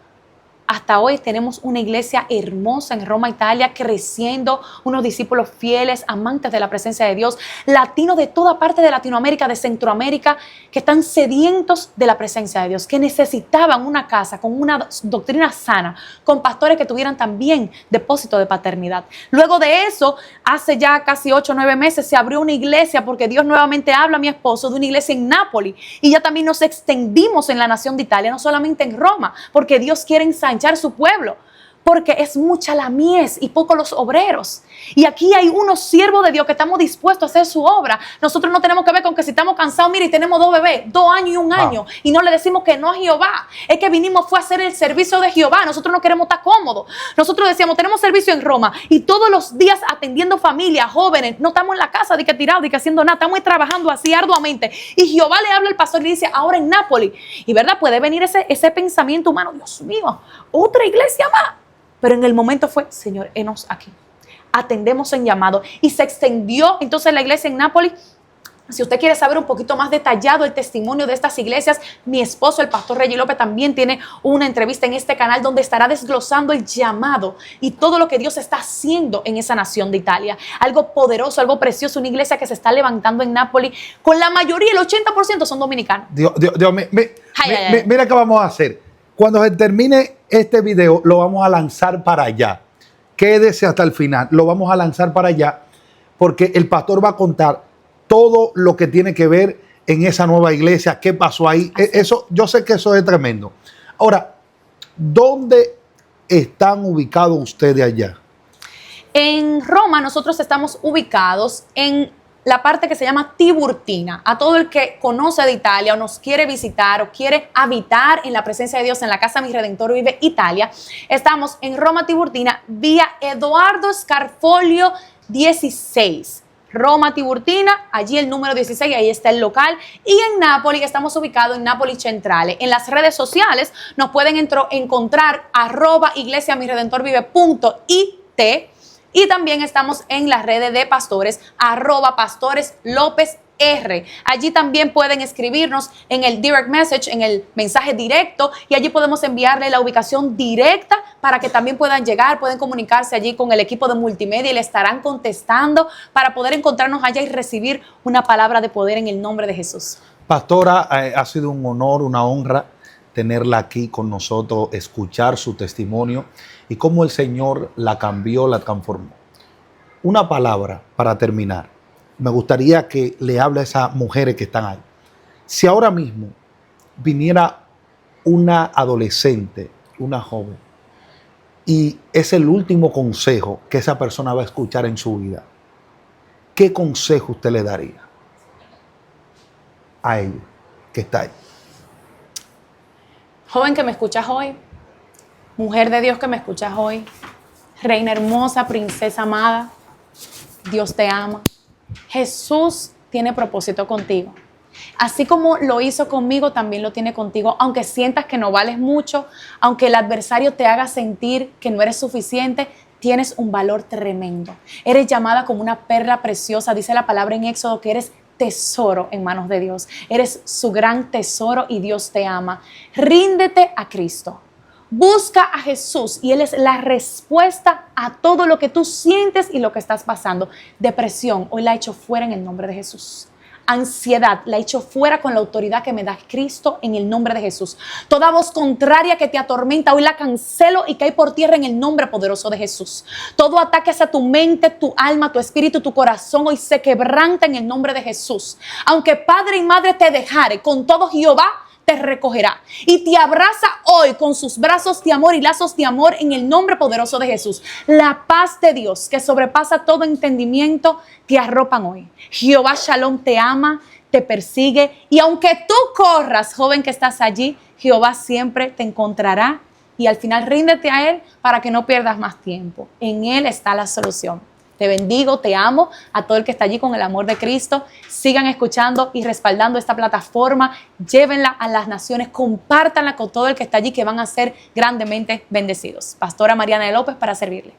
hasta hoy tenemos una iglesia hermosa en Roma, Italia, creciendo, unos discípulos fieles, amantes de la presencia de Dios, latinos de toda parte de Latinoamérica, de Centroamérica, que están sedientos de la presencia de Dios, que necesitaban una casa con una doctrina sana, con pastores que tuvieran también depósito de paternidad. Luego de eso, hace ya casi 8 o 9 meses, se abrió una iglesia, porque Dios nuevamente habla a mi esposo de una iglesia en Nápoles, y ya también nos extendimos en la nación de Italia, no solamente en Roma, porque Dios quiere ensanchar su pueblo, porque es mucha la mies y pocos los obreros. Y aquí hay unos siervos de Dios que estamos dispuestos a hacer su obra. Nosotros no tenemos que ver con que si estamos cansados, mire, y tenemos 2 bebés, 2 años y 1 año, y no le decimos que no a Jehová. Es que fue a hacer el servicio de Jehová. Nosotros no queremos estar cómodos. Nosotros decíamos, tenemos servicio en Roma y todos los días atendiendo familias, jóvenes, no estamos en la casa de que tirados, de que haciendo nada, estamos trabajando así arduamente. Y Jehová le habla al pastor y le dice, ahora en Nápoles. Y verdad, puede venir ese pensamiento humano, Dios mío, otra iglesia más. Pero en el momento fue, Señor, henos aquí. Atendemos en llamado. Y se extendió entonces la iglesia en Nápoles. Si usted quiere saber un poquito más detallado el testimonio de estas iglesias, mi esposo, el pastor Reggie López, también tiene una entrevista en este canal donde estará desglosando el llamado y todo lo que Dios está haciendo en esa nación de Italia. Algo poderoso, algo precioso, una iglesia que se está levantando en Nápoles. Con la mayoría, el 80% son dominicanos. Dios, mira qué vamos a hacer. Cuando se termine este video, lo vamos a lanzar para allá. Quédese hasta el final. Lo vamos a lanzar para allá porque el pastor va a contar todo lo que tiene que ver en esa nueva iglesia, qué pasó ahí. Eso, yo sé que eso es tremendo. Ahora, ¿dónde están ubicados ustedes allá? En Roma nosotros estamos ubicados en la parte que se llama Tiburtina. A todo el que conoce de Italia o nos quiere visitar o quiere habitar en la presencia de Dios en la casa de mi Redentor vive Italia, estamos en Roma Tiburtina, vía Eduardo Scarfoglio 16. Roma Tiburtina, allí el número 16, ahí está el local. Y en Nápoles estamos ubicados en Nápoles Centrale. En las redes sociales nos pueden encontrar @iglesiamiredentorvive.it. Y también estamos en las redes de pastores, @pastoreslopezr. Allí también pueden escribirnos en el direct message, en el mensaje directo, y allí podemos enviarle la ubicación directa para que también puedan llegar, pueden comunicarse allí con el equipo de multimedia y le estarán contestando para poder encontrarnos allá y recibir una palabra de poder en el nombre de Jesús. Pastora, ha sido un honor, una honra tenerla aquí con nosotros, escuchar su testimonio y cómo el Señor la cambió, la transformó. Una palabra para terminar. Me gustaría que le hable a esas mujeres que están ahí. Si ahora mismo viniera una adolescente, una joven, y es el último consejo que esa persona va a escuchar en su vida, ¿qué consejo usted le daría a ella que está ahí? Joven que me escuchas hoy, mujer de Dios que me escuchas hoy, reina hermosa, princesa amada, Dios te ama. Jesús tiene propósito contigo. Así como lo hizo conmigo, también lo tiene contigo. Aunque sientas que no vales mucho, aunque el adversario te haga sentir que no eres suficiente, tienes un valor tremendo. Eres llamada como una perla preciosa. Dice la palabra en Éxodo que eres tesoro en manos de Dios. Eres su gran tesoro y Dios te ama. Ríndete a Cristo. Busca a Jesús y Él es la respuesta a todo lo que tú sientes y lo que estás pasando. Depresión, hoy la echo fuera en el nombre de Jesús. Ansiedad, la echo fuera con la autoridad que me da Cristo en el nombre de Jesús. Toda voz contraria que te atormenta, hoy la cancelo y cae por tierra en el nombre poderoso de Jesús. Todo ataque hacia tu mente, tu alma, tu espíritu, tu corazón, hoy se quebranta en el nombre de Jesús. Aunque padre y madre te dejare, con todo Jehová te recogerá y te abraza hoy con sus brazos de amor y lazos de amor en el nombre poderoso de Jesús. La paz de Dios que sobrepasa todo entendimiento te arropan hoy. Jehová Shalom te ama, te persigue y aunque tú corras, joven que estás allí, Jehová siempre te encontrará y al final ríndete a Él para que no pierdas más tiempo. En Él está la solución. Te bendigo, te amo, a todo el que está allí con el amor de Cristo. Sigan escuchando y respaldando esta plataforma. Llévenla a las naciones, compártanla con todo el que está allí, que van a ser grandemente bendecidos. Pastora Mariana de López para servirle.